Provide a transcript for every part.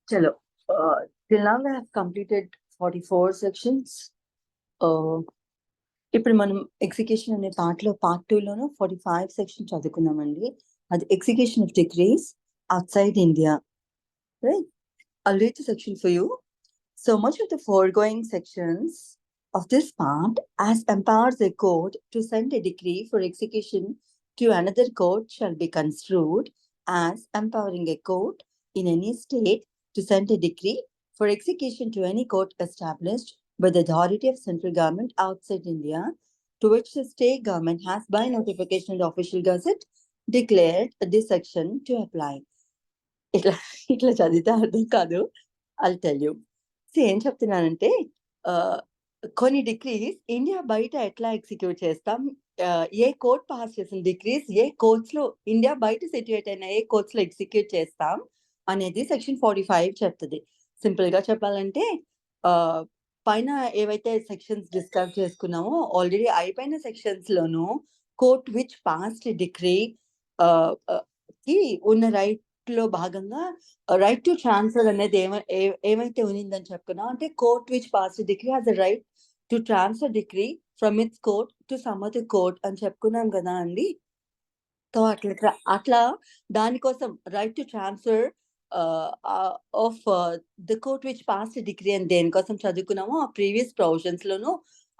Chalo. Till now we have completed 44 sections. ఇప్పుడు మనం execution అనే పార్ట్లో పార్ట్ 2లోనూ 45 సెక్షన్ చదువుకున్నామండి. అది execution of degrees outside India. Right? I'll read the section for you. So much of the foregoing sections of this part as empowers a court to send a decree for execution to another court shall be construed as empowering a court in any state to send a decree for execution to any court established by the authority of central government outside India, to which the state government has by notification in the official gazette declared this section to apply. ఇట్లా చదివితే అర్థం కాదు. I'll tell you. ఏం చెప్తున్నానంటే కొన్ని degrees India బయట ఎట్లా execute చేస్తాం, ఏ కోర్ట్ పాస్ చేసిన డిగ్రీస్ ఏ కోర్ట్స్ లో ఇండియా బయట సిట్యుయేట్ అయిన ఏ కోర్ట్స్ లో ఎగ్జిక్యూట్ చేస్తాం అనేది సెక్షన్ 45 చెప్తుంది. సింపుల్ గా చెప్పాలంటే పైన ఏవైతే సెక్షన్స్ డిస్కస్ చేసుకున్నామో ఆల్రెడీ అయిపోయిన sections loan court which passed degree కి ఉన్న రైట్ లో భాగంగా రైట్ టు ట్రాన్స్ఫర్ అనేది ఏమైతే ఉన్నిందని చెప్పుకున్నాం అంటే court which pass degree has the right to transfer degree from it's court to some other court అని చెప్పుకున్నాం కదా అండి. సో అట్లా దానికోసం right to transfer of the court which pass degree అని దేనికోసం చదువుకున్నామో ఆ ప్రీవియస్ ప్రొవిజన్స్ లోను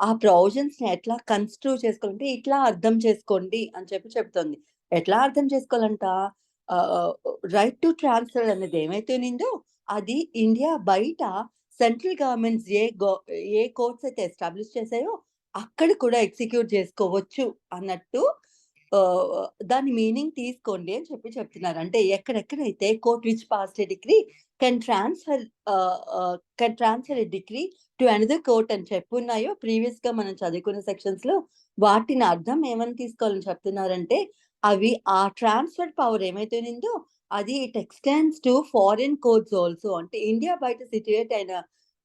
ఆ ప్రొవిజన్స్ ని ఎట్లా కన్స్ట్రూవ్ చేసుకోవాలంటే ఇట్లా అర్థం చేసుకోండి అని చెప్తుంది. ఎట్లా అర్థం చేసుకోవాలంట, రైట్ టు ట్రాన్స్ఫర్ అనేది ఏమైతే ఉన్నిందో అది ఇండియా బయట సెంట్రల్ గవర్నమెంట్స్ ఏ కోర్ట్స్ అయితే ఎస్టాబ్లిష్ చేశాయో అక్కడ కూడా ఎగ్జిక్యూట్ చేసుకోవచ్చు అన్నట్టు దాని మీనింగ్ తీసుకోండి అని చెప్తున్నారు. అంటే ఎక్కడెక్కడైతే court which passed degree can transfer degree to another court అని చెప్పున్నాయో ప్రీవియస్ గా మనం చదువుకున్న సెక్షన్స్ లో వాటిని అర్థం ఏమని తీసుకోవాలని చెప్తున్నారంటే అవి ఆ ట్రాన్స్ఫర్ పవర్ ఏమైతే ఉందో అది it extends to foreign courts also. అంటే ఇండియా బయట సిట్యుయేట్ అయిన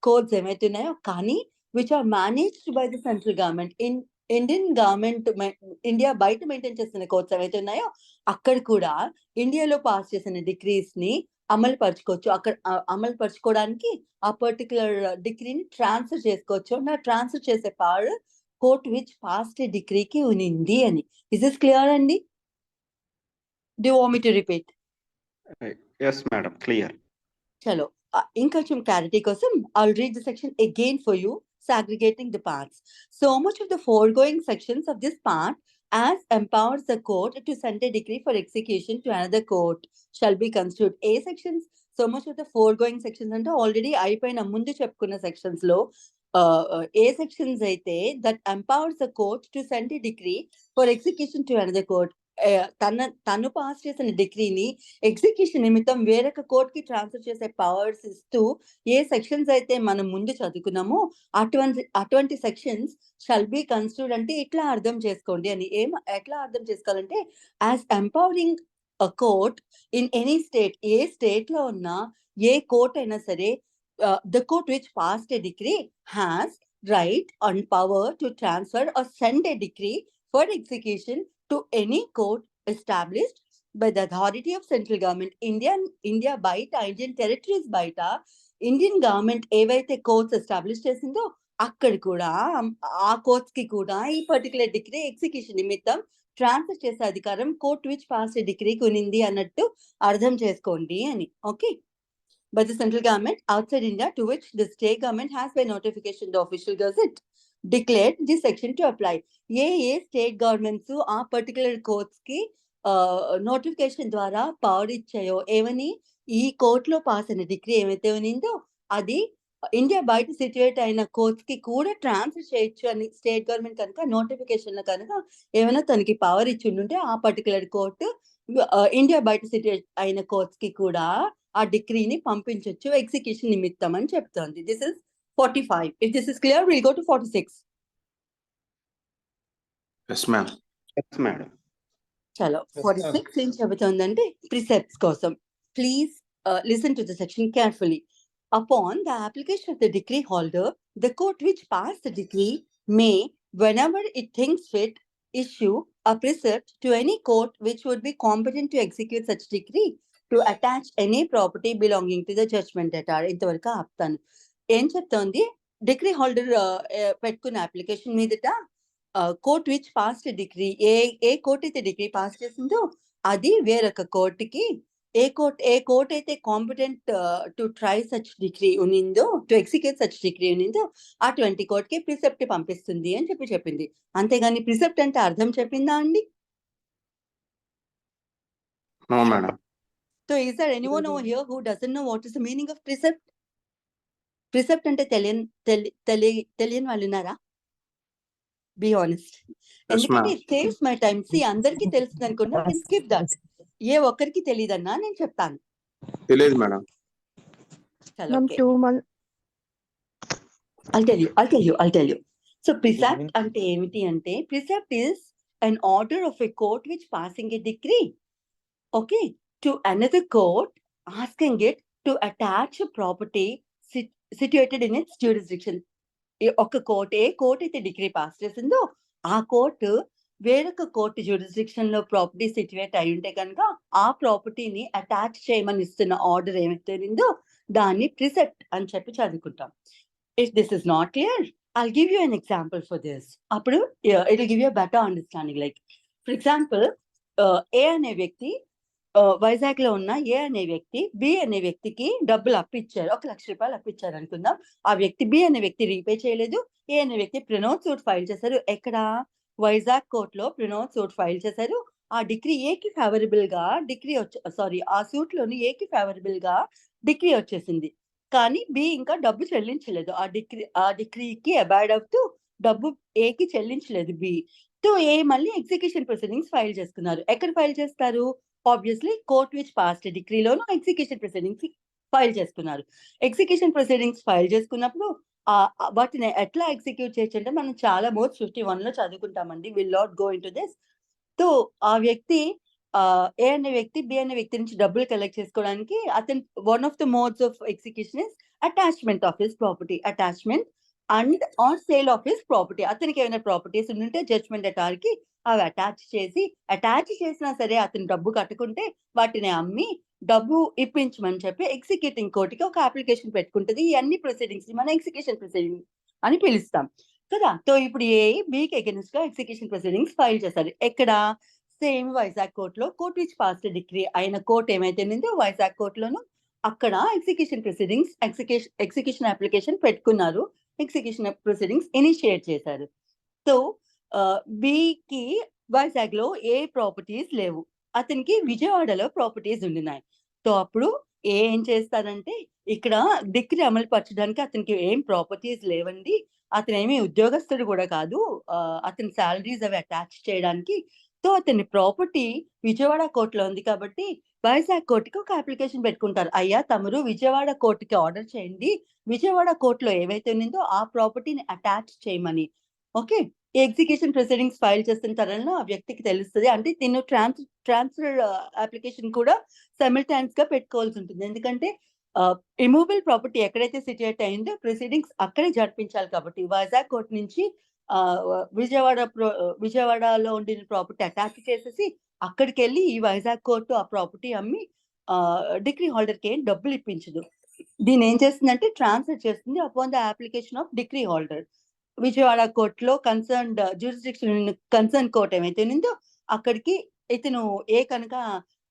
కోర్ట్స్ ఏమైతే ఉన్నాయో కానీ which are managed by the central government Indian government India బయట మెయింటైన్ చేస్తున్న కోర్ట్స్ ఏవైతే ఉన్నాయో అక్కడ కూడా ఇండియాలో పాస్ చేసిన డిగ్రీస్ ని అమలు పరచుకోవచ్చు. అక్కడ అమలు పరచుకోవడానికి ఆ పర్టికులర్ డిగ్రీని ట్రాన్స్ఫర్ చేసుకోవచ్చు. నా ట్రాన్స్ఫర్ చేసే పవర్ కోర్ట్ విచ్ పాస్డ్ డిగ్రీకి ఉన్నింది అని. ఇస్ దిస్ క్లియర్ అండి? Do you want me to repeat? Yes, madam. Clear. Chalo. ఇంకొంచెం క్లారిటీ కోసం I'll read the section again for you, segregating the parts. So much of the foregoing sections of this part as empowers the court to send a decree for execution to another court shall be construed. A sections, so much of the foregoing sections అంటే already అయిపోయిన ముందు చెప్పుకున్న sections లో ఏ sections అయితే that empowers the court to send a decree for execution to another court, తను pass చేసిన డిగ్రీని execution నిమిత్తం వేరొక కోర్ట్ కి ట్రాన్స్ఫర్ చేసే పవర్స్ ఇస్తూ ఏ సెక్షన్స్ అయితే మనం ముందు చదువుకున్నామో అటువంటి సెక్షన్స్ షల్ బి కన్స్ట్రూడ్ అంటే ఇట్లా అర్థం చేసుకోండి అని. ఎట్లా అర్థం చేసుకోవాలంటే as empowering a court in any state, A state లో ఉన్నా ఏ కోర్ట్ అయినా సరే the court which passed a degree has right and power to transfer are send a degree for execution to any court established by the authority of central government. India బయట Indian territories బయట Indian government ఏవైతే courts establish చేసిందో అక్కడ కూడా ఆ courts కి కూడా ఈ పర్టికులర్ డిగ్రీ ఎగ్జిక్యూషన్ నిమిత్తం ట్రాన్స్ఫర్ చేసే అధికారం కోర్ట్ విచ్ పాస్ డిగ్రీకి ఉన్నింది అన్నట్టు అర్థం చేసుకోండి అని. Okay. By the central government outside India to which the state government has by notification the official gazette declared this section to apply. A state governments ఆ పర్టికులర్ కోర్ట్స్ కి notification ద్వారా power ఇచ్చాయో ఏమని ఈ కోర్ట్ లో pass అయిన degree ఏమైతే ఉన్నిందో అది India బయట సిట్యుయేట్ అయిన కోర్ట్స్ కి కూడా ట్రాన్స్ఫర్ చేయొచ్చు అని స్టేట్ గవర్నమెంట్ కనుక నోటిఫికేషన్ లో కనుక ఏమైనా తనకి పవర్ ఇచ్చి ఉంటే ఆ పర్టికులర్ కోర్టు ఇండియా బయట సిట్యుయేట్ అయిన కోర్ట్స్ కి కూడా ఆ డిగ్రీని పంపించవచ్చు ఎగ్జిక్యూషన్ నిమిత్తం అని చెప్తోంది. This is 45. If this is clear, we'll go to 46. Yes, ma'am. Yes, madam. Chalo. 46 ఏం చెబుతోందంటే ప్రిసెప్ట్స్ కోసం. Please listen to the section carefully. Upon the application of the decree holder, the court which passed the decree may, whenever it thinks fit, issue a precept to any court which would be competent to execute such decree to attach any property belonging to the judgment debtor. ఇంతవరకు ఆపుతాను. ఏం చెప్తోంది, decree holder పెట్టుకున్న application మీదట court which passed decree, ఏ court అయితే decree pass చేసిందో అది వేరొక కోర్టుకి, ఏ కోర్ట్ అయితే competent to try such decree ఉన్నిందో, టు ఎగ్జిక్యూట్ సచ్ డిగ్రీ ఉన్నిందో అటువంటి కోర్టుకి ప్రిసెప్ట్ పంపిస్తుంది అని చెప్పింది. అంతేగాని ప్రిసెప్ట్ అంటే అర్థం చెప్పిందా అండి? No, madam. So is there anyone over here who doesn't know what is the meaning of precept? Precept అంటే తెలియని వాళ్ళు ఉన్నారా? Be honest. ఎందుకంటే ma'am. it saves my time. See, అందరికీ తెలుస్తుంది అనుకున్నా, I can skip that. ఏ ఒక్కరికి తెలియదన్నా నేను చెప్తాను. తెలియదు మేడం. చలో, okay. I'll tell you. So precept అంటే ఏమిటి అంటే, precept is an order of a court which passing a decree, okay, to another court asking it to attach a property situated in its jurisdiction. ఒక court, ఏ court అయితే decree pass చేసిందో ఆ court వేరొక court jurisdiction లో property సిట్యుయేట్ అయి ఉంటే కనుక ఆ ప్రాపర్టీని అటాచ్ చేయమని ఇస్తున్న ఆర్డర్ ఏమైతే ఉందో దాన్ని ప్రిసెప్ట్ అని చెప్పి చదువుకుంటాం. If this is not clear, I'll give you an example for this. అప్పుడు it will give you a better understanding. Like for example, ఏ అనే వ్యక్తి వైజాగ్ లో ఉన్న ఏ అనే వ్యక్తి బి అనే వ్యక్తికి డబ్బులు అప్పిచ్చారు, 1 లక్ష రూపాయలు అప్పిచ్చారు అనుకుందాం. ఆ వ్యక్తి బి అనే వ్యక్తి రీపే చేయలేదు. ఏ అనే వ్యక్తి ప్రినోట్ సూట్ ఫైల్ చేశారు. ఎక్కడ? వైజాగ్ కోర్టులో ప్రినోట్ సూట్ ఫైల్ చేశారు. ఆ డిగ్రీ ఏకి ఫేవరబుల్ గా ఆ సూట్ లోని ఏకి ఫేవరబుల్ గా డిగ్రీ వచ్చేసింది. కానీ బి ఇంకా డబ్బు చెల్లించలేదు. ఆ డిగ్రీకి అబాయిడ్ అవుతూ డబ్బు ఏకి చెల్లించలేదు బి. తో ఏ మళ్ళీ ఎగ్జిక్యూషన్ ప్రొసీడింగ్స్ ఫైల్ చేసుకున్నారు. ఎక్కడ ఫైల్ చేస్తారు? ఆబ్వియస్లీ కోర్ట్ విచ్ పాస్ట్ డిగ్రీలోను ఎగ్జిక్యూషన్ ప్రొసీడింగ్స్ ఫైల్ చేసుకున్నారు. ఎగ్జిక్యూషన్ ప్రొసీడింగ్స్ ఫైల్ చేసుకున్నప్పుడు వాటిని ఎట్లా ఎగ్జిక్యూట్ చేయొచ్చు అంటే మనం చాలా మోర్ 51 లో చదువుకుంటామండి. Will not go into this. తో ఆ వ్యక్తి ఏ అనే వ్యక్తి బి అనే వ్యక్తి నుంచి డబ్బులు కలెక్ట్ చేసుకోవడానికి అతను one of the modes of execution is attachment of his property, attachment and are sale of his property. అతనికి ఏమైనా ప్రాపర్టీస్ ఉంటే జడ్జ్మెంట్ డెటార్ కి అవి అటాచ్ చేసినా సరే అతను డబ్బు కట్టుకుంటే వాటిని అమ్మి డబ్బు ఇప్పించమని చెప్పి ఎగ్జిక్యూటింగ్ కోర్టుకి ఒక అప్లికేషన్ పెట్టుకుంటుంది. ఈ అన్ని ప్రొసీడింగ్స్ మనం ఎగ్జిక్యూషన్ ప్రొసీడింగ్ అని పిలుస్తాం కదా. సో ఇప్పుడు ఏ బికి అగెన్స్ట్ గా ఎగ్జిక్యూషన్ ప్రొసీడింగ్స్ ఫైల్ చేశారు. ఎక్కడ? సేమ్ వైజాగ్ కోర్టులో, కోర్ట్ విచ్ పాస్ట్ డిగ్రీ అయిన కోర్ట్ ఏమైతే ఉందో వైజాగ్ కోర్టులోను అక్కడ ఎగ్జిక్యూషన్ ప్రొసీడింగ్స్ ఎగ్జిక్యూషన్ అప్లికేషన్ పెట్టుకున్నారు. ఎగ్జిక్యూషన్ ప్రొసీడింగ్స్ ఇనిషియేట్ చేశారు. సో బికి వైజాగ్ లో ఏ ప్రాపర్టీస్ లేవు, అతనికి విజయవాడలో ప్రాపర్టీస్ ఉండినాయి. సో అప్పుడు ఏం చేస్తారంటే, ఇక్కడ డిగ్రీ అమలు పరచడానికి అతనికి ఏం ప్రాపర్టీస్ లేవండి, అతను ఏమి ఉద్యోగస్తుడు కూడా కాదు, అతని శాలరీస్ అవి అటాచ్ చేయడానికి. సో అతని ప్రాపర్టీ విజయవాడ కోర్టులో ఉంది కాబట్టి వైజాగ్ కోర్టుకి ఒక అప్లికేషన్ పెట్టుకుంటారు. అయ్యా తమరు విజయవాడ కోర్టుకి ఆర్డర్ చేయండి, విజయవాడ కోర్టులో ఏవైతే ఉన్నదో ఆ ప్రాపర్టీని అటాచ్ చేయమని. ఓకే, ఎగ్జిక్యూషన్ ప్రొసీడింగ్స్ ఫైల్ చేస్తున్న తరంలో ఆ వ్యక్తికి తెలుస్తుంది. అంటే తిను ట్రాన్స్ఫర్ అప్లికేషన్ కూడా సైమల్టైన్స్ గా పెట్టుకోవాల్సి ఉంటుంది. ఎందుకంటే ఇమూవబుల్ ప్రాపర్టీ ఎక్కడైతే సిట్యుయేట్ అయిందో ప్రొసీడింగ్స్ అక్కడే జరిపించాలి కాబట్టి వైజాగ్ కోర్టు నుంచి విజయవాడలో ఉండిన ప్రాపర్టీ అటాచ్ చేసేసి అక్కడికి వెళ్ళి ఈ వైజాగ్ కోర్టు ఆ ప్రాపర్టీ అమ్మి డిగ్రీ హోల్డర్ కి ఏం డబ్బులు ఇప్పించదు. దీని ఏం చేస్తుందంటే ట్రాన్స్ఫర్ చేస్తుంది upon the application of degree holder. Vijayawada కోర్టులో కన్సర్న్ కోర్ట్ ఏమైతే ఉందో అక్కడికి ఇతను కనుక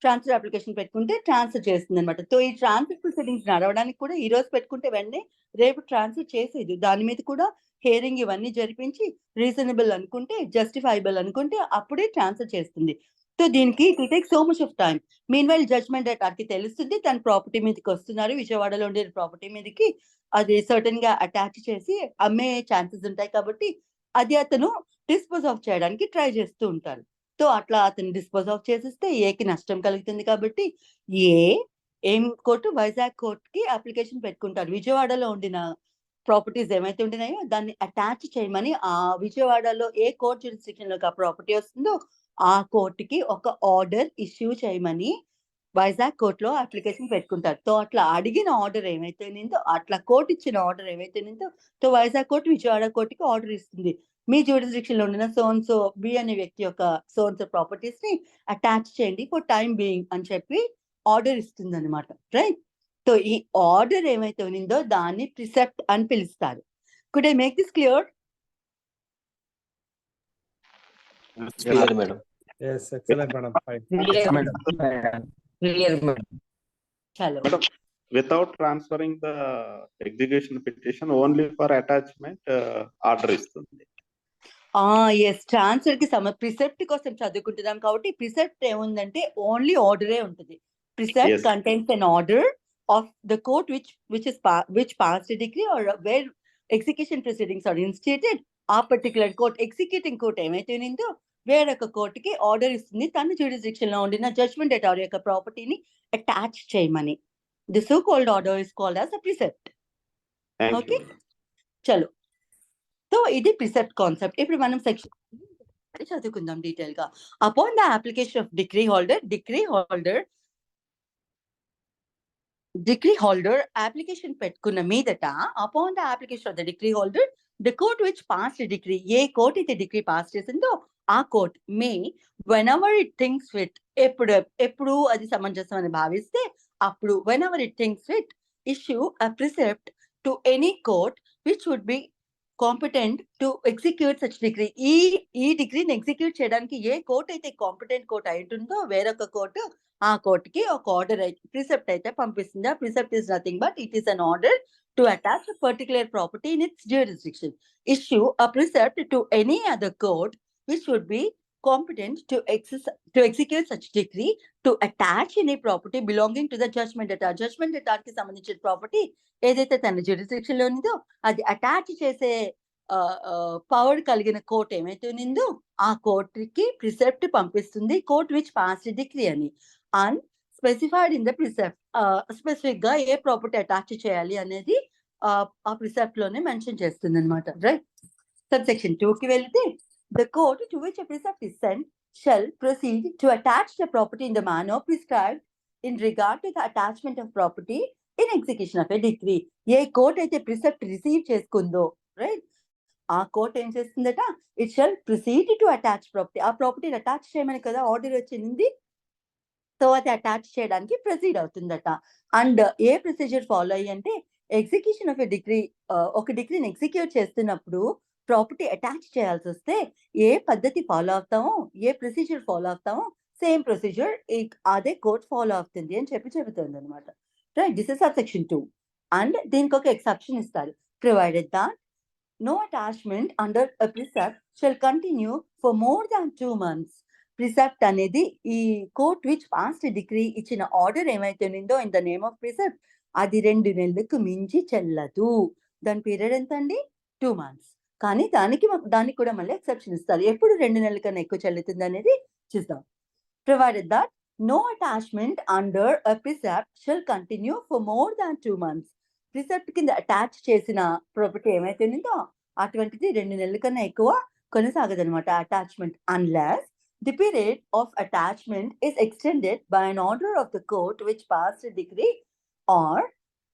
ట్రాన్స్ఫర్ అప్లికేషన్ పెట్టుకుంటే ట్రాన్స్ఫర్ చేస్తుంది అనమాట. సో ఈ ట్రాన్స్ఫర్ ప్రొసీడింగ్స్ నడవడానికి కూడా ఈ రోజు పెట్టుకుంటే వెంటనే రేపు ట్రాన్స్ఫర్ చేసేది. దాని మీద కూడా హియరింగ్ ఇవన్నీ జరిపించి రీజనబుల్ అనుకుంటే, జస్టిఫైబుల్ అనుకుంటే అప్పుడే ట్రాన్స్ఫర్ చేస్తుంది. సో దీనికి it will take so much of time. Meanwhile judgment డెటార్కి తెలుస్తుంది తన ప్రాపర్టీ మీదకి వస్తున్నారు, విజయవాడలో ఉండే ప్రాపర్టీ మీదకి అది సర్టన్ గా అటాచ్ చేసి అమ్మే ఛాన్సెస్ ఉంటాయి కాబట్టి అది అతను డిస్పోజ్ ఆఫ్ చేయడానికి ట్రై చేస్తూ ఉంటారు. సో అట్లా అతను డిస్పోజ్ ఆఫ్ చేసేస్తే ఏకి నష్టం కలుగుతుంది కాబట్టి ఏం కోర్టు వైజాగ్ కోర్టుకి అప్లికేషన్ పెట్టుకుంటారు. విజయవాడలో ఉండిన ప్రాపర్టీస్ ఏమైతే ఉంటున్నాయో దాన్ని అటాచ్ చేయమని ఆ విజయవాడలో ఏ కోర్ట్ జ్యూరిస్డిక్షన్ లోకి ఆ ప్రాపర్టీ వస్తుందో ఆ కోర్టుకి ఒక ఆర్డర్ ఇష్యూ చేయమని వైజాగ్ కోర్టులో అప్లికేషన్ పెట్టుకుంటారు. సో అట్లా అడిగిన ఆర్డర్ ఏమైతే ఉందో, అట్లా కోర్టు ఇచ్చిన ఆర్డర్ ఏమైతే ఉందో, సో వైజాగ్ కోర్టు విజయవాడ కోర్టుకి ఆర్డర్ ఇస్తుంది. మీ జ్యూరిస్డిక్షన్ లో ఉండిన బి అనే వ్యక్తి యొక్క ప్రాపర్టీస్ ని అటాచ్ చేయండి ఫర్ టైం బీయింగ్ అని చెప్పి ఆర్డర్ ఇస్తుంది అనమాట, రైట్? సో ఈ ఆర్డర్ ఏమైతే ఉన్నిందో దాన్ని ప్రిసెప్ట్ అని పిలుస్తారు. Could I make this clear? Clear, madam. Yes, excellent, madam. Fine. Clear, madam. Clear, madam. చలో. Madam, without transferring the execution petition, only for attachment order ఇస్తుంది. ఎస్, ట్రాన్స్ఫర్ కి precept కోసం చదువుకుంటున్నాం కాబట్టి ప్రిసెప్ట్ ఏముందంటే ఓన్లీ ఆర్డరే ఉంటుంది. Precept Yes. Contains an order of the court which passed a decree or where execution proceedings are instituted. ఆ particular court, executing court ఏమైతే ఉన్నిందో వేరొక కోర్టుకి ఆర్డర్ ఇస్తుంది తన జ్యూరిస్డిక్షన్ లో ఉండిన జడ్జ్మెంట్ అటార్ యొక్క ప్రాపర్టీని అటాచ్ చేయమని. The so called order is called as a precept. Thank Okay. you. చలో, సో ఇది ప్రిసెప్ట్ కాన్సెప్ట్. ఇప్పుడు మనం సెక్షన్ చదువుకుందాం డీటెయిల్ గా. Upon the application of degree holder application పెట్టుకున్న మీదట, upon the application of the decree holder the court which pass degree, ఏ court అయితే డిగ్రీ పాస్ చేసిందో ఆ court may whenever it thinks fit, ఎప్పుడు అది సమంజసం అని భావిస్తే అప్పుడు whenever it thinks fit issue a precept to any court which would be competent to execute such degree. ఈ డిగ్రీని ఎగ్జిక్యూట్ చేయడానికి ఏ కోర్ట్ అయితే కాంపిటెంట్ కోర్ట్ అయి ఉంటుందో వేరొక కోర్టు ఆ కోర్టుకి ఒక ఆర్డర్ ప్రిసెప్ట్ అయితే పంపిస్తుంది. ఆ precept is nothing but it is an order to attach a particular property in its jurisdiction. Issue a precept to any other court which would be competent to execute such decree to attach any property belonging to the judgment atar. Judgment atar కి సంబంధించిన property ఏదైతే తన jurisdiction లో ఉందో అది attach చేసే power కలిగిన court ఏమైతే ఉన్నిందో ఆ కోర్టుకి ప్రిసెప్ట్ పంపిస్తుంది, కోర్ట్ విచ్ పాస్ డిగ్రీ అని. And specified in the precept, specific గా ఏ ప్రాపర్టీ అటాచ్ చేయాలి అనేది ఆ ప్రిసెప్ట్ లోనే మెన్షన్ చేస్తుంది అనమాట, రైట్? సబ్ సెక్షన్ 2 కి వెళ్తే, the court to which precept is sent shall proceed to attach the property in the manner prescribed in regard to the attachment of property in execution of a decree. A court అయితే precept receive చేసుకుందో, right, ఆ court ఏం చేస్తుందట, it shall proceed to attach property. ఆ ప్రాపర్టీని attach చేయమని కదా order వచ్చింది, so అది అటాచ్ చేయడానికి ప్రొసీడ్ అవుతుందట. అండ్ ఏ ప్రొసీజర్ ఫాలో అయ్యి అంటే, ఎగ్జిక్యూషన్ ఆఫ్ ఎ డిగ్రీ, ఒక డిగ్రీని ఎగ్జిక్యూట్ చేస్తున్నప్పుడు ప్రాపర్టీ అటాచ్ చేయాల్సి వస్తే ఏ పద్ధతి ఫాలో అవుతామో, ఏ ప్రొసీజర్ ఫాలో అవుతామో సేమ్ ప్రొసీజర్ అదే కోర్ట్ ఫాలో అవుతుంది అని చెబుతుంది అనమాట, right? This is section 2. And దీనికి ఒక ఎక్సెప్షన్ ఇస్తారు. Provided that no attachment under a precept shall continue for more than 2 months. Precept అనేది ఈ కోర్ట్ విచ్ పాస్ట్ డిగ్రీ ఇచ్చిన ఆర్డర్ ఏమైతే ఉందో in the name of precept అది 2 నెలలకు మించి చెల్లదు. దాని పీరియడ్ ఎంత అండి? 2 months. కానీ దానికి కూడా మళ్ళీ ఎక్సెప్షన్ ఇస్తారు. ఎప్పుడు 2 నెలల కన్నా ఎక్కువ చెల్లుతుంది అనేది చూద్దాం. Provided that no attachment under a precept shall continue for more than 2 months. Precept కింద అటాచ్ చేసిన ప్రాపర్టీ ఏమైతే ఉందో అటువంటిది 2 నెలల కన్నా ఎక్కువ కొనసాగదు అనమాట attachment, unless the period of attachment is extended by an order of the court which passed a decree, or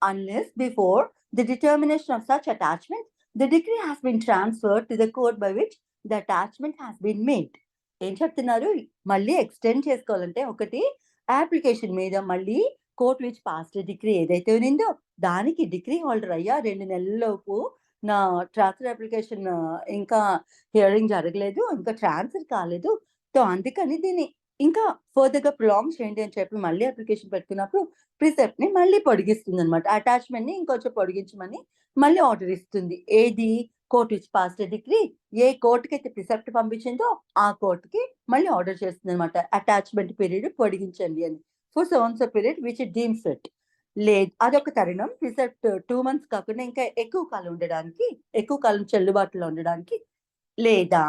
unless before the determination of such attachment the decree has been transferred to the court by which the attachment has been made. ఏం చెప్తున్నారు, మళ్ళీ extend చేసుకోవాలంటే ఒకటి application మీద మళ్ళీ court which passed degree ఏదైతే ఉన్నిందో దానికి degree holder అయ్యా 2 నెలల్లోపు నా ట్రాన్స్ఫర్ అప్లికేషన్ ఇంకా హియరింగ్ జరగలేదు, ఇంకా ట్రాన్స్ఫర్ కాలేదు, సో అందుకని దీన్ని ఇంకా ఫర్దర్ గా ప్రొలాంగ్ చేయండి అని చెప్పి మళ్ళీ అప్లికేషన్ పెట్టుకున్నప్పుడు ప్రిసెప్ట్ ని మళ్ళీ పొడిగిస్తుంది అనమాట. అటాచ్మెంట్ ని ఇంకొంచెం పొడిగించమని మళ్ళీ ఆర్డర్ ఇస్తుంది. ఏది? కోర్ట్ విచ్ పాస్ట్ డిగ్రీ ఏ కోర్టుకి అయితే ప్రిసెప్ట్ పంపించిందో ఆ కోర్టుకి మళ్ళీ ఆర్డర్ చేస్తుంది అనమాట, అటాచ్మెంట్ పీరియడ్ పొడిగించండి అని, for so and so period which it deems fit. లేదు, అదొక తరుణం. ప్రిసెప్ట్ 2 months కాకుండా ఇంకా ఎక్కువ కాలం ఉండడానికి, ఎక్కువ కాలం చెల్లుబాటులో ఉండడానికి, లేదా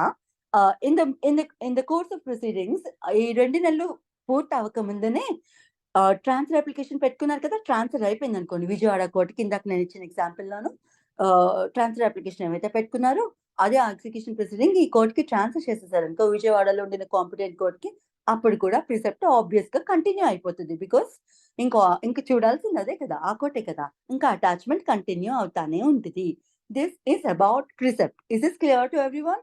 in the course of proceedings ఈ 2 నెలలు పూర్తి అవ్వక ముందునే ట్రాన్స్ఫర్ అప్లికేషన్ పెట్టుకున్నారు కదా, ట్రాన్స్ఫర్ అయిపోయింది అనుకోండి విజయవాడ కోర్టుకి, ఇందాక నేను ఇచ్చిన ఎగ్జాంపుల్ లోను ట్రాన్స్ఫర్ అప్లికేషన్ ఏమైతే పెట్టుకున్నారో అదే ఎగ్జిక్యూషన్ ప్రొసీడింగ్ ఈ కోర్టుకి ట్రాన్స్ఫర్ చేసేసారు అనుకో విజయవాడలో ఉండిన కాంపిటెంట్ కోర్టుకి, అప్పుడు కూడా ప్రిసెప్ట్ ఆబ్వియస్ గా కంటిన్యూ అయిపోతుంది. బికాస్ ఇంకా చూడాల్సింది అదే కదా, ఆ కోర్టే కదా, ఇంకా అటాచ్మెంట్ కంటిన్యూ అవుతానే ఉంటుంది. This is about precept. Is this clear to everyone?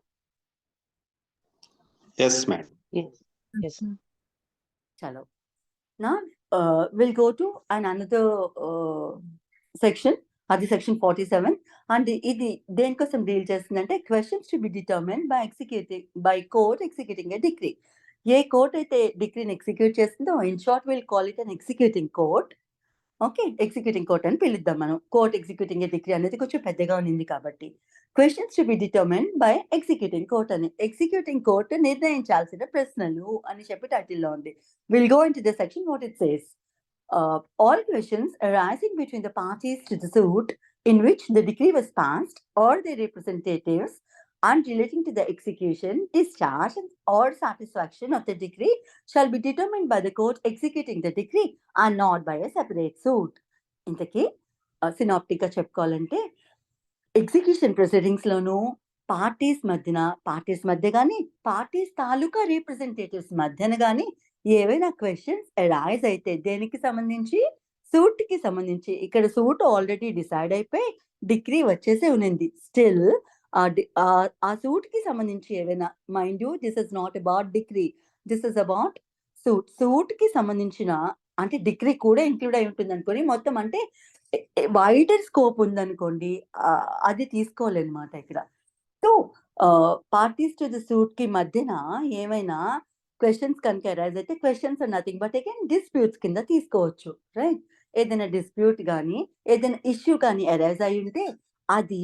Yes, madam. Yes. చలో, నా we'll go to another section, అది section 47, and ఇది దేనికోసం డీల్ చేస్తుందంటే questions to be determined by court executing a degree. ఏ court అయితే డిగ్రీని ఎగ్జిక్యూట్ చేస్తుందో in short will call it an executing court. Okay, executing court అని పిలుద్దాం మనం. కోర్ట్ ఎగ్జిక్యూటింగ్ ఏ డిగ్రీ అనేది కొంచెం పెద్దగా ఉంది కాబట్టి questions to be determined by executing court అని. ఎగ్జిక్యూటింగ్ కోర్ట్ నిర్ణయించాల్సిన ప్రశ్నలు అని చెప్పి టైటిల్లో ఉంది. Will go in to the section what it says. All questions arising between the parties to the suit in which the decree was passed or their representatives and relating to the execution, discharge, or satisfaction of the decree shall be determined by the court executing the decree and not by a separate suit. ఇంతకీ సినాప్టిక్గా చెప్పుకోవాలంటే execution proceedings లోను parties మధ్య కానీ parties తాలూకా representatives మధ్యన కానీ ఏవైనా questions arise అయితే దేనికి సంబంధించి, సూట్ కి సంబంధించి. ఇక్కడ సూట్ ఆల్రెడీ డిసైడ్ అయిపోయి డిగ్రీ వచ్చేసే ఉన్నింది. స్టిల్ ఆ సూట్ కి సంబంధించి ఏవైనా, mind you this is not about degree, this is about suit. Suit కి సంబంధించిన అంటే డిగ్రీ కూడా ఇంక్లూడ్ అయి ఉంటుంది అనుకోని, మొత్తం అంటే వైడర్ స్కోప్ ఉందనుకోండి, అది తీసుకోవాలన్నమాట ఇక్కడ. So parties to the suit కి మధ్యన ఏమైనా క్వశ్చన్స్ కనుక అరైజ్ అయితే, questions are nothing but again disputes కింద తీసుకోవచ్చు, రైట్? ఏదైనా డిస్ప్యూట్ కానీ ఏదైనా ఇష్యూ కానీ అరైజ్ అయి ఉంటే అది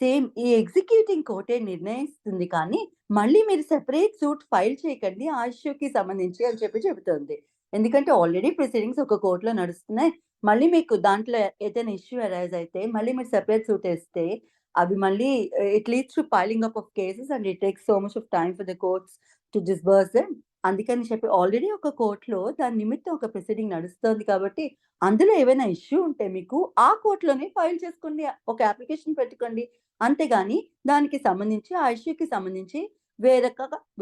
సేమ్ ఈ ఎగ్జిక్యూటింగ్ కోర్టే నిర్ణయిస్తుంది, కానీ మళ్ళీ మీరు సెపరేట్ సూట్ ఫైల్ చేయకండి ఆ ఇష్యూకి సంబంధించి అని చెప్పి చెబుతుంది. ఎందుకంటే ఆల్రెడీ ప్రొసీడింగ్స్ ఒక కోర్టులో నడుస్తున్నాయి. మళ్ళీ మీకు దాంట్లో ఏదైనా ఇష్యూ అరైజ్ అయితే మళ్ళీ మీరు సెపరేట్ సూట్ వేస్తే అవి మళ్ళీ it leads to piling up of cases and it takes so much of time for the courts to disburse them. అందుకని చెప్పి ఆల్రెడీ ఒక కోర్టులో దాని నిమిత్తం ఒక ప్రొసీడింగ్ నడుస్తుంది కాబట్టి అందులో ఏమైనా ఇష్యూ ఉంటే మీకు ఆ కోర్టులోనే ఫైల్ చేసుకోండి, ఒక అప్లికేషన్ పెట్టుకోండి. అంతేగాని దానికి సంబంధించి ఆ ఇష్యూకి సంబంధించి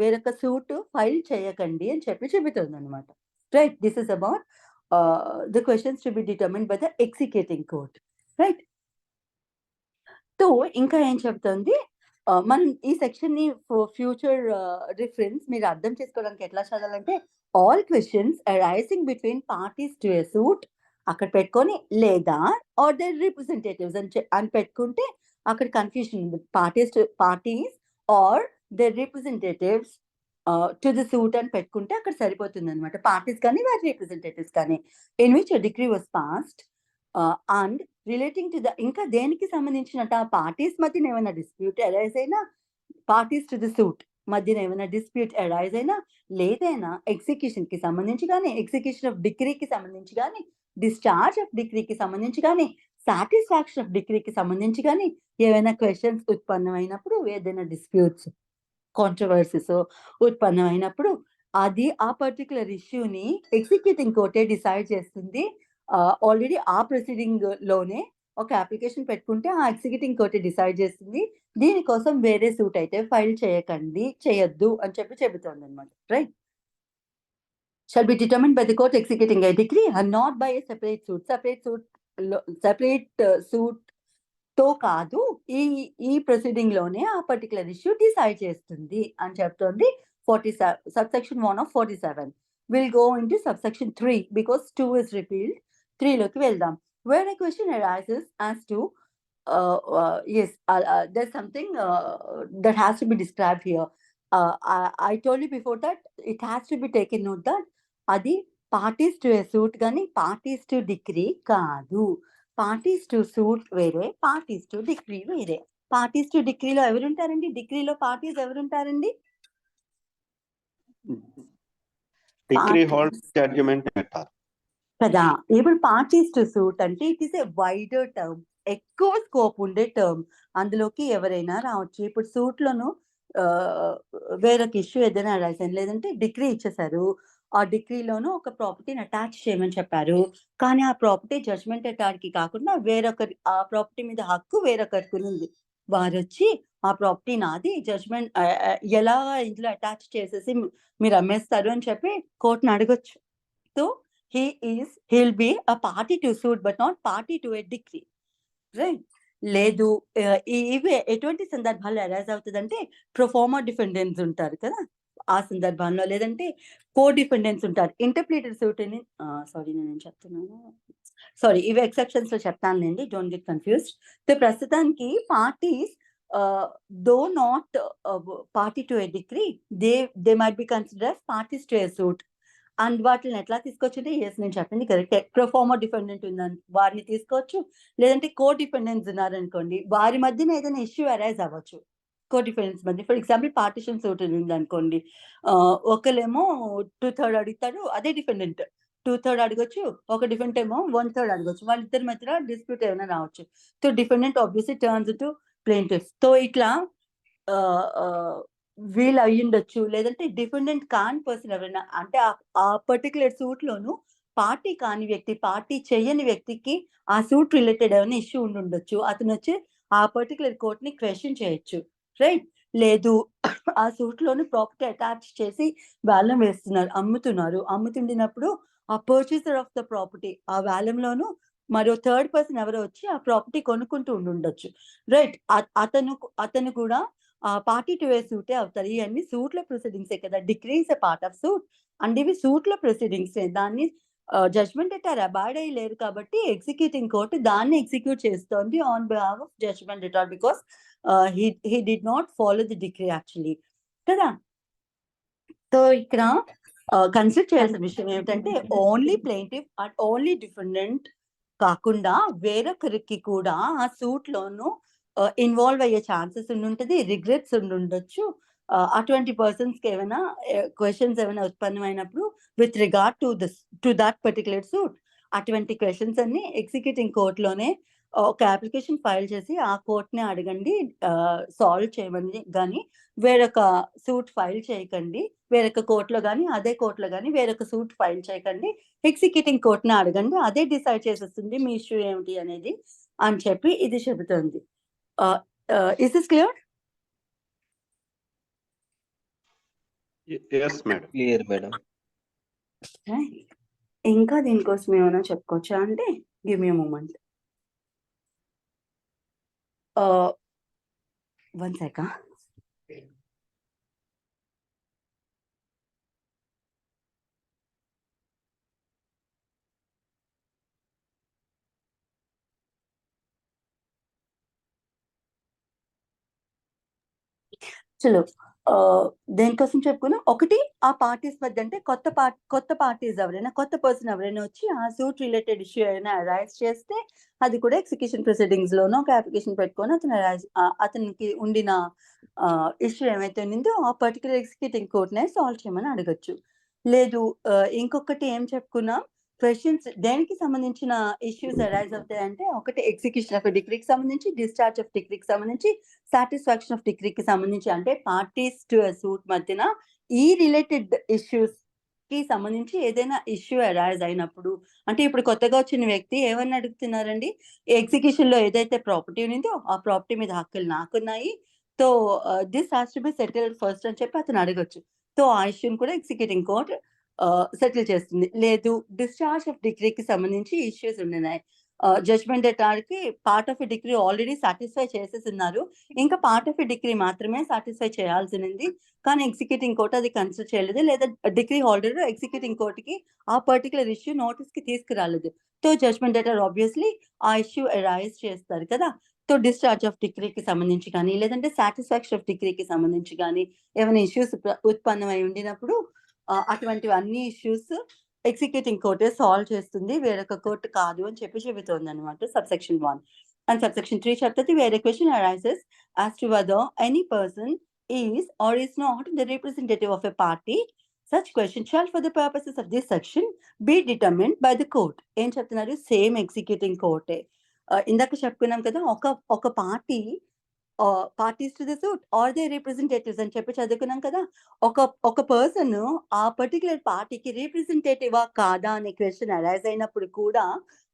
వేరొక సూట్ ఫైల్ చేయకండి అని చెప్పి చెబుతుంది అనమాట, right? This is about the questions to be determined by the executing court, right? So ఇంకా ఏం చెప్తుంది, మనం ఈ సెక్షన్ ని ఫ్యూచర్ రిఫరెన్స్ మీరు అర్థం చేసుకోవడానికి ఎట్లా చదవాలంటే, all questions arising between parties to a suit అక్కడ పెట్టుకొని, లేదా ఆర్ దేర్ రిప్రజెంటేటివ్స్ అని పెట్టుకుంటే అక్కడ కన్ఫ్యూజన్ ఉంది. Parties are there representatives to the suit అని పెట్టుకుంటే అక్కడ సరిపోతుంది అనమాట. పార్టీస్ కానీ వారి రిప్రజెంటేటివ్స్ కానీ in which degree was passed and relating to the, ఇంకా దేనికి సంబంధించినట్టు ఆ పార్టీస్ మధ్యన ఏమైనా డిస్ప్యూట్ అరైజ్ అయినా, పార్టీస్ టు ది సూట్ మధ్యన ఏమైనా డిస్ప్యూట్ అరైజ్ అయినా, లేదైనా ఎగ్జిక్యూషన్ కి సంబంధించి కానీ, ఎగ్జిక్యూషన్ ఆఫ్ డిగ్రీకి సంబంధించి కానీ, డిశ్చార్జ్ ఆఫ్ డిగ్రీకి సంబంధించి కానీ, సాటిస్ఫాక్షన్ ఆఫ్ డిగ్రీకి సంబంధించి కానీ ఏవైనా క్వశ్చన్స్ ఉత్పన్నమైనప్పుడు, ఏదైనా డిస్ప్యూట్స్ కాంట్రవర్సీస్ ఉత్పన్నమైనప్పుడు అది ఆ పర్టికులర్ ఇష్యూని ఎగ్జిక్యూటింగ్ కోర్టే డిసైడ్ చేస్తుంది. ఆల్రెడీ ఆ ప్రొసీడింగ్ లోనే ఒక అప్లికేషన్ పెట్టుకుంటే ఆ ఎగ్జిక్యూటింగ్ కోర్టే డిసైడ్ చేస్తుంది. దీనికోసం వేరే సూట్ అయితే ఫైల్ చేయొద్దు అని చెప్పి చెబుతుంది అనమాట, right? Shall be determined by the court executing a decree and not by a separate suit తో కాదు, ఈ ప్రొసీడింగ్ లోనే ఆ పర్టికులర్ ఇష్యూ డిసైడ్ చేస్తుంది అని చెప్తుంది. 47 subsection 1 of 47. We'll go into subsection 3 because 2 is repealed. 3 లోకి వెళ్దాం. Where a question arises as to there's something that has to be described here. I told you before that it has to be taken note that అది parties to A suit కానీ parties to degree కాదు. Parties to suit వేరే, parties to degree వేరే. Parties to డిగ్రీలో ఎవరుంటారండి? డిగ్రీలో parties ఎవరుంటారండి? Degree hold judgement అంటారు కదా. ఇప్పుడు పార్టీస్ టు సూట్ అంటే it is a wider term, ఎక్కువ స్కోప్ ఉండే టర్మ్. అందులోకి ఎవరైనా రావచ్చు. ఇప్పుడు సూట్ లోను వేరొక ఇష్యూ ఏదైనా అరైజ్ అయింది, లేదంటే డిగ్రీ ఇచ్చేసారు, ఆ డిగ్రీలోనూ ఒక ప్రాపర్టీని అటాచ్ చేయమని చెప్పారు, కానీ ఆ ప్రాపర్టీ జడ్జ్మెంట్ అటాచ్కి కాకుండా వేరొకరి, ఆ ప్రాపర్టీ మీద హక్కు వేరొకరికి ఉంది. వారు వచ్చి ఆ ప్రాపర్టీ నాది, జడ్జ్మెంట్ ఎలా ఇందులో అటాచ్ చేసేసి మీరు అమ్మేస్తారు అని చెప్పి కోర్టును అడగొచ్చు. So he'll be a party to suit but not party to a decree, right? లేదు, ఇవి ఎటువంటి సందర్భాల్లో అరైజ్ అవుతుందంటే ప్రొఫార్మా డిఫెండెంట్స్ ఉంటారు కదా, ఆ సందర్భంలో లేదంటే కో డిపెండెన్స్ ఉంటారు. ఇంటర్ప్లీటర్ సూట్ అని సారీ నేను చెప్తున్నాను. సారీ ఇవి ఎక్సెప్షన్స్ లో చెప్తానులేండి. Don't get confused. సో ప్రస్తుతానికి parties though not party to a decree they might be consider parties to a suit. And వాటిని ఎట్లా తీసుకోవచ్చు ఎస్ నేను చెప్పింది కరెక్ట్. ప్రొఫార్మర్ డిపెండెంట్ ఉందని వారిని తీసుకోవచ్చు, లేదంటే కో డిపెండెన్స్ ఉన్నారనుకోండి వారి మధ్యన ఏదైనా ఇష్యూ అరైజ్ అవ్వచ్చు. కో డిపెండెన్స్ మధ్య ఫర్ ఎగ్జాంపుల్ పార్టిషన్ సూట్ ఉంది అనుకోండి, ఒకళ్ళేమో 2/3 అడుగుతాడు, అదే డిపెండెంట్ 2/3 అడగొచ్చు, ఒక డిఫెండెంట్ ఏమో 1/3 అడగొచ్చు. వాళ్ళిద్దరి మధ్యలో డిస్ప్యూట్ ఏమైనా రావచ్చు. So defendant obviously turns to plaintiff. So ఇట్లా వీళ్ళు అయ్యుండొచ్చు, లేదంటే డిఫెండెంట్ కాని పర్సన్ ఎవరైనా అంటే ఆ పర్టికులర్ సూట్ లోను పార్టీ కాని వ్యక్తి, పార్టీ చేయని వ్యక్తికి ఆ సూట్ రిలేటెడ్ ఏమైనా ఇష్యూ ఉండుండొచ్చు. అతను వచ్చి ఆ పర్టికులర్ కోర్ట్ ని క్వశ్చన్ చేయొచ్చు, రైట్? లేదు ఆ సూట్ లోని ప్రాపర్టీ అటాచ్ చేసి వేలం వేస్తున్నారు, అమ్ముతుండినప్పుడు ఆ పర్చేసర్ ఆఫ్ ద ప్రాపర్టీ ఆ వేలంలోను మరో థర్డ్ పర్సన్ ఎవరో వచ్చి ఆ ప్రాపర్టీ కొనుక్కుంటూ ఉండుండొచ్చు, రైట్? అతను కూడా పార్టీ టు ఏ సూటే అవుతారు. ఇవన్నీ సూట్ల ప్రొసీడింగ్సే కదా. Degree is a part of suit and ఇవి సూట్ల ప్రొసీడింగ్సే. దాన్ని జడ్జ్మెంట్ ఎటార్ అబాయిడ్ అయ్యి లేరు కాబట్టి ఎగ్జిక్యూటింగ్ కోర్టు దాన్ని ఎగ్జిక్యూట్ చేస్తోంది on behalf of judgment debtor because he did not follow the decree actually కదా. సో ఇక్కడ కన్సిడర్ చేయాల్సిన విషయం ఏమిటంటే only plaintiff and only defendant కాకుండా వేరొకరికి కూడా ఆ సూట్ లోను ఇన్వాల్వ్ అయ్యే ఛాన్సెస్ ఉండుంటది, రిగ్రెట్స్ ఉండుండొచ్చు. అటువంటి పర్సన్స్ కి ఏమైనా క్వశ్చన్స్ ఏమైనా ఉత్పన్నమైనప్పుడు with regard to that particular suit, అటువంటి క్వశ్చన్స్ అన్ని ఎగ్జిక్యూటింగ్ కోర్టులోనే ఒక అప్లికేషన్ ఫైల్ చేసి ఆ కోర్టుని అడగండి, సాల్వ్ చేయమని. కానీ వేరొక సూట్ ఫైల్ చేయకండి, వేరొక కోర్టులో కానీ అదే కోర్టులో కానీ వేరొక సూట్ ఫైల్ చేయకండి, ఎగ్జిక్యూటింగ్ కోర్టుని అడగండి, అదే డిసైడ్ చేసేస్తుంది మీ ఇష్యూ ఏమిటి అనేది అని చెప్పి ఇది చెబుతుంది. Is this clear? Yes, madam. Clear, madam. ఇంకా దీనికోసం ఏమైనా చెప్పుకోవచ్చా అంటే గివ్ మీ మూమెంట్. 1 second. చలో దేనికోసం చెప్పుకున్నాం. ఒకటి ఆ పార్టీస్ మధ్య అంటే కొత్త పార్టీస్ ఎవరైనా కొత్త పర్సన్ ఎవరైనా వచ్చి ఆ సూట్ రిలేటెడ్ ఇష్యూ అయినా అరైజ్ చేస్తే అది కూడా ఎగ్జిక్యూషన్ ప్రొసీడింగ్స్ లోనో ఒక అప్లికేషన్ పెట్టుకొని అతనికి ఉండిన ఇష్యూ ఏమైతే ఉండిందో ఆ పర్టికులర్ ఎగ్జిక్యూటింగ్ కోర్ట్నే సాల్వ్ చేయమని అడగచ్చు. లేదు ఇంకొకటి ఏం చెప్పుకున్నాం, క్వశ్చన్స్ దేనికి సంబంధించిన ఇష్యూస్ అరైజ్ అవుతాయంటే ఒకటి ఎగ్జిక్యూషన్ ఆఫ్ డిగ్రీకి సంబంధించి, డిశ్చార్జ్ ఆఫ్ డిగ్రీకి సంబంధించి, సాటిస్ఫాక్షన్ ఆఫ్ డిగ్రీకి సంబంధించి. అంటే పార్టీస్ టు సూట్ మధ్యన ఈ రిలేటెడ్ ఇష్యూస్ కి సంబంధించి ఏదైనా ఇష్యూ అరైజ్ అయినప్పుడు, అంటే ఇప్పుడు కొత్తగా వచ్చిన వ్యక్తి ఏమని అడుగుతున్నారండి, ఎగ్జిక్యూషన్ లో ఏదైతే ప్రాపర్టీ ఉందో ఆ ప్రాపర్టీ మీద హక్కులు నాకున్నాయి, so this has to be settled first అని చెప్పి అతను అడగొచ్చు. సో ఆ ఇష్యూని కూడా ఎగ్జిక్యూటింగ్ కోర్ట్ సెటిల్ చేస్తుంది. లేదు డిశ్చార్జ్ ఆఫ్ డిగ్రీకి సంబంధించి ఇష్యూస్ ఉన్నాయి, జడ్జ్మెంట్ ఎటార్కి part of a decree already satisfy చేసేస్తున్నారు, ఇంకా పార్ట్ ఆఫ్ ఎ డిగ్రీ మాత్రమే సాటిస్ఫై చేయాల్సింది, కానీ ఎగ్జిక్యూటింగ్ కోర్ట్ అది కన్సిడర్ చేయలేదు, లేదా డిగ్రీ హోల్డర్ ఎగ్జిక్యూటింగ్ కోర్టుకి ఆ పర్టికులర్ ఇష్యూ నోటీస్ కి తీసుకురాలేదు. సో జడ్జ్మెంట్ ఎటార్ ఆబ్వియస్లీ ఆ ఇష్యూ అరైజ్ చేస్తారు కదా. సో డిశ్చార్జ్ ఆఫ్ డిగ్రీకి సంబంధించి కానీ లేదంటే సాటిస్ఫాక్షన్ ఆఫ్ డిగ్రీకి సంబంధించి కానీ ఏమైనా ఇష్యూస్ ఉత్పన్నమై ఉండినప్పుడు అటువంటి అన్ని ఇష్యూస్ ఎగ్జిక్యూటింగ్ కోర్టే సాల్వ్ చేస్తుంది, వేరొక కోర్టు కాదు అని చెప్పి చెబుతోంది అనమాట సబ్సెక్షన్ 1. అండ్ సబ్సెక్షన్ 3 చెప్తుంది వేరే question arises as to whether any person is or is not the representative of a party, such question shall for the purposes of this section be determined by the court. ఏం చెప్తున్నారు, same executing కోర్టే. ఇందాక చెప్పుకున్నాం కదా, ఒక party parties to the suit are they representatives అని చెప్పి చదువుకున్నాం కదా. ఒక పర్సన్ ఆ పర్టికులర్ పార్టీకి రిప్రజెంటేటివా కాదా అనే క్వశ్చన్ అరైజ్ అయినప్పుడు కూడా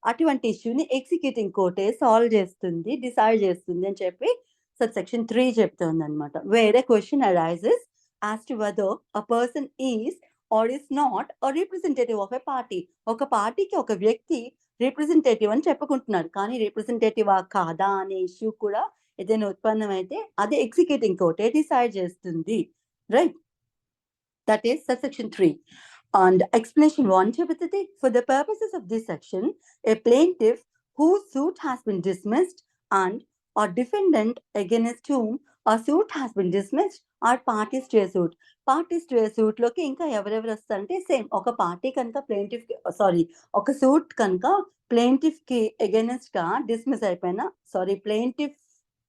అటువంటి ఇష్యూని ఎగ్జిక్యూటింగ్ కోర్టే సాల్వ్ చేస్తుంది, డిసైడ్ చేస్తుంది అని చెప్పి సబ్సెక్షన్ 3 చెప్తుంది అనమాట. వేరే question arises as to whether a person is or is not a representative of a party. ఒక పార్టీకి ఒక వ్యక్తి రిప్రజెంటేటివ్ అని చెప్పుకుంటున్నారు, కానీ రిప్రజెంటేటివా కాదా అనే ఇష్యూ కూడా ఏదైనా ఉత్పన్నం అయితే అది ఎగ్జిక్యూటింగ్ కోర్టే డిసైడ్ చేస్తుంది, right? That is subsection 3. And explanation 1 చెబుతుంది, for the purposes of this section, a plaintiff whose suit has been dismissed and or defendant against whom a suit has been dismissed are parties to a suit. Parties to a suit లోకి ఇంకా ఎవరెవరు వస్తారంటే same ఒక party కనుక plaintiff ఒక suit కనుక plaintiff కి against గా డిస్మిస్ అయిపోయినా ప్లేంటిఫ్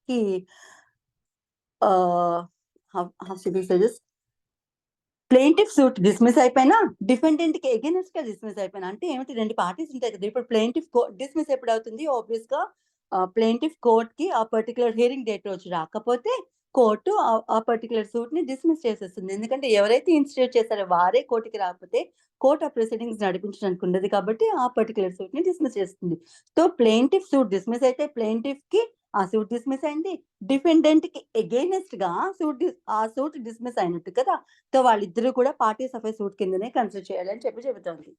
కి ప్లేంటిఫ్ సూట్ డిస్మిస్ అయిపోయినా డిఫెండెంట్ కి అగైనెస్ట్ గా డిస్మిస్ అయిపోయినా అంటే ఏమిటి, రెండు పార్టీస్ ఉంటాయి కదా. ఇప్పుడు ప్లేంటిఫ్ డిస్మిస్ ఎప్పుడు అవుతుంది, ఆబ్వియస్ గా ప్లేంటిఫ్ కోర్ట్ కి ఆ పర్టికులర్ హియరింగ్ డేట్ రోజు రాకపోతే కోర్టు ఆ పర్టికులర్ సూట్ ని డిస్మిస్ చేసేస్తుంది. ఎందుకంటే ఎవరైతే ఇన్స్టిట్యూట్ చేశారో వారే కోర్టుకి రాకపోతే కోర్ట్ ఆ ప్రొసీడింగ్స్ నడిపించడానికి ఉండదు కాబట్టి ఆ పర్టికులర్ సూట్ ని డిస్మిస్ చేస్తుంది. సో ప్లేంటిఫ్ సూట్ డిస్మిస్ అయితే ప్లేంటిఫ్ కి ఆ సూట్ డిస్మిస్ అయింది, డిఫెండెంట్ కి అగైనెస్ట్ గా ఆ సూట్ డిస్మిస్ అయినట్టు కదా. సో వాళ్ళిద్దరూ కూడా పార్టీస్ ఆఫ్ ఏ సూట్ కిందనే కన్సిడర్ చేయాలని చెబుతోంది.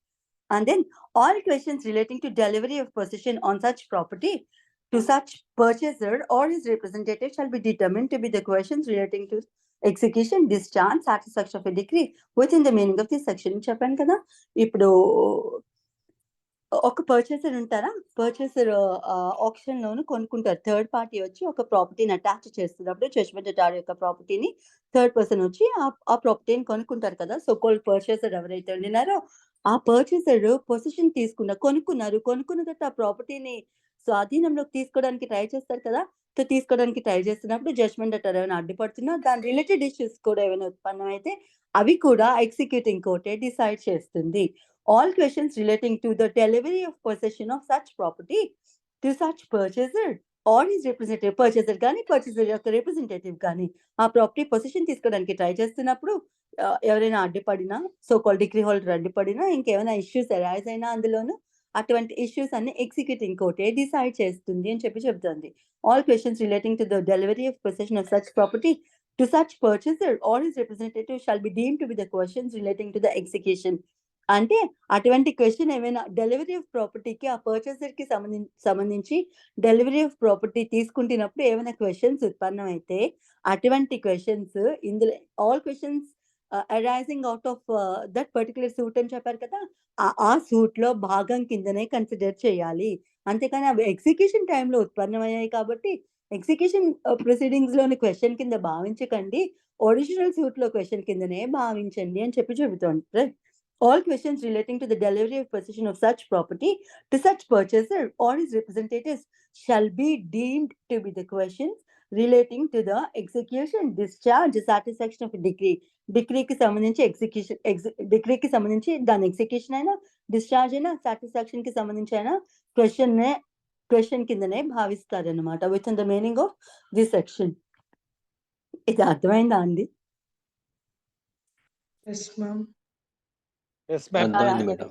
And then all questions relating to delivery of possession on such property to such purchaser or his representative shall be determined to be the questions relating to execution, discharge, satisfaction of a decree within the meaning of this section. చెప్పాను కదా. ఇప్పుడు ఒక purchaser ఉంటారా, purchaser option లోను కొనుక్కుంటారు. Third party వచ్చి ఒక ప్రాపర్టీని attach చేస్తున్నప్పుడు జడ్జ్మెంట్ అటార్ యొక్క ప్రాపర్టీని థర్డ్ పర్సన్ వచ్చి ఆ ప్రాపర్టీని కొనుక్కుంటారు కదా. సో కోల్డ్ పర్చేసర్ ఎవరైతే ఉండినారో ఆ పర్చేసర్ పొజిషన్ కొనుక్కున్న తర్వాత ఆ ప్రాపర్టీని స్వాధీనంలోకి తీసుకోవడానికి ట్రై చేస్తారు కదా. సో తీసుకోవడానికి ట్రై చేస్తున్నప్పుడు జడ్జ్మెంట్ అటార్ ఏమైనా అడ్డుపడుతున్నా దాని రిలేటెడ్ ఇష్యూస్ కూడా ఏమైనా ఉత్పన్నం అయితే అవి కూడా ఎగ్జిక్యూటింగ్ కోర్టే డిసైడ్ చేస్తుంది. All questions relating to the delivery of possession of such property to such purchaser or his representative, purchaser కానీ purchaser యొక్క రిప్రజెంటేటివ్ కానీ ఆ ప్రాపర్టీ పొజిషన్ తీసుకోవడానికి ట్రై చేస్తున్నప్పుడు ఎవరైనా అడ్డుపడినా, సో కాల్ డిగ్రీ హోల్డర్ అడ్డుపడినా, ఇంకేమైనా ఇష్యూస్ అరైజ్ అయినా అందులోను అటువంటి ఇష్యూస్ అన్ని ఎగ్జిక్యూటింగ్ కోర్టే డిసైడ్ చేస్తుంది అని చెప్తుంది. All questions relating to the delivery of possession of such property to such purchaser or his representative shall be deemed to be the questions relating to the execution. అంటే అటువంటి question ఏమైనా delivery of ప్రాపర్టీకి ఆ purchaser కి సంబంధించి delivery of property తీసుకుంటున్నప్పుడు ఏమైనా questions ఉత్పన్నం అయితే అటువంటి క్వశ్చన్స్ ఇందులో all questions arising out of that particular suit అని చెప్పారు కదా, ఆ సూట్ లో భాగం కిందనే కన్సిడర్ చేయాలి. అంతేకాని అవి ఎగ్జిక్యూషన్ టైంలో ఉత్పన్నమయ్యాయి కాబట్టి ఎగ్జిక్యూషన్ ప్రొసీడింగ్స్ లోని క్వశ్చన్ కింద భావించకండి, ఒరిజినల్ సూట్ లో క్వశ్చన్ కిందనే భావించండి అని చెబుతోంది. Right. All questions relating to the delivery of possession of such property to such purchaser or his representatives shall be deemed to be the questions relating to the execution, discharge, satisfaction of a decree. డిగ్రీకి సంబంధించి డిగ్రీకి సంబంధించి దాని execution అయినా, discharge అయినా, satisfaction కి సంబంధించి అయినా క్వశ్చన్ కిందనే భావిస్తారన్నమాట within the meaning of this section. ఇది అర్థమైందా అండి? Yes, ma'am. అర్థమైంది madam.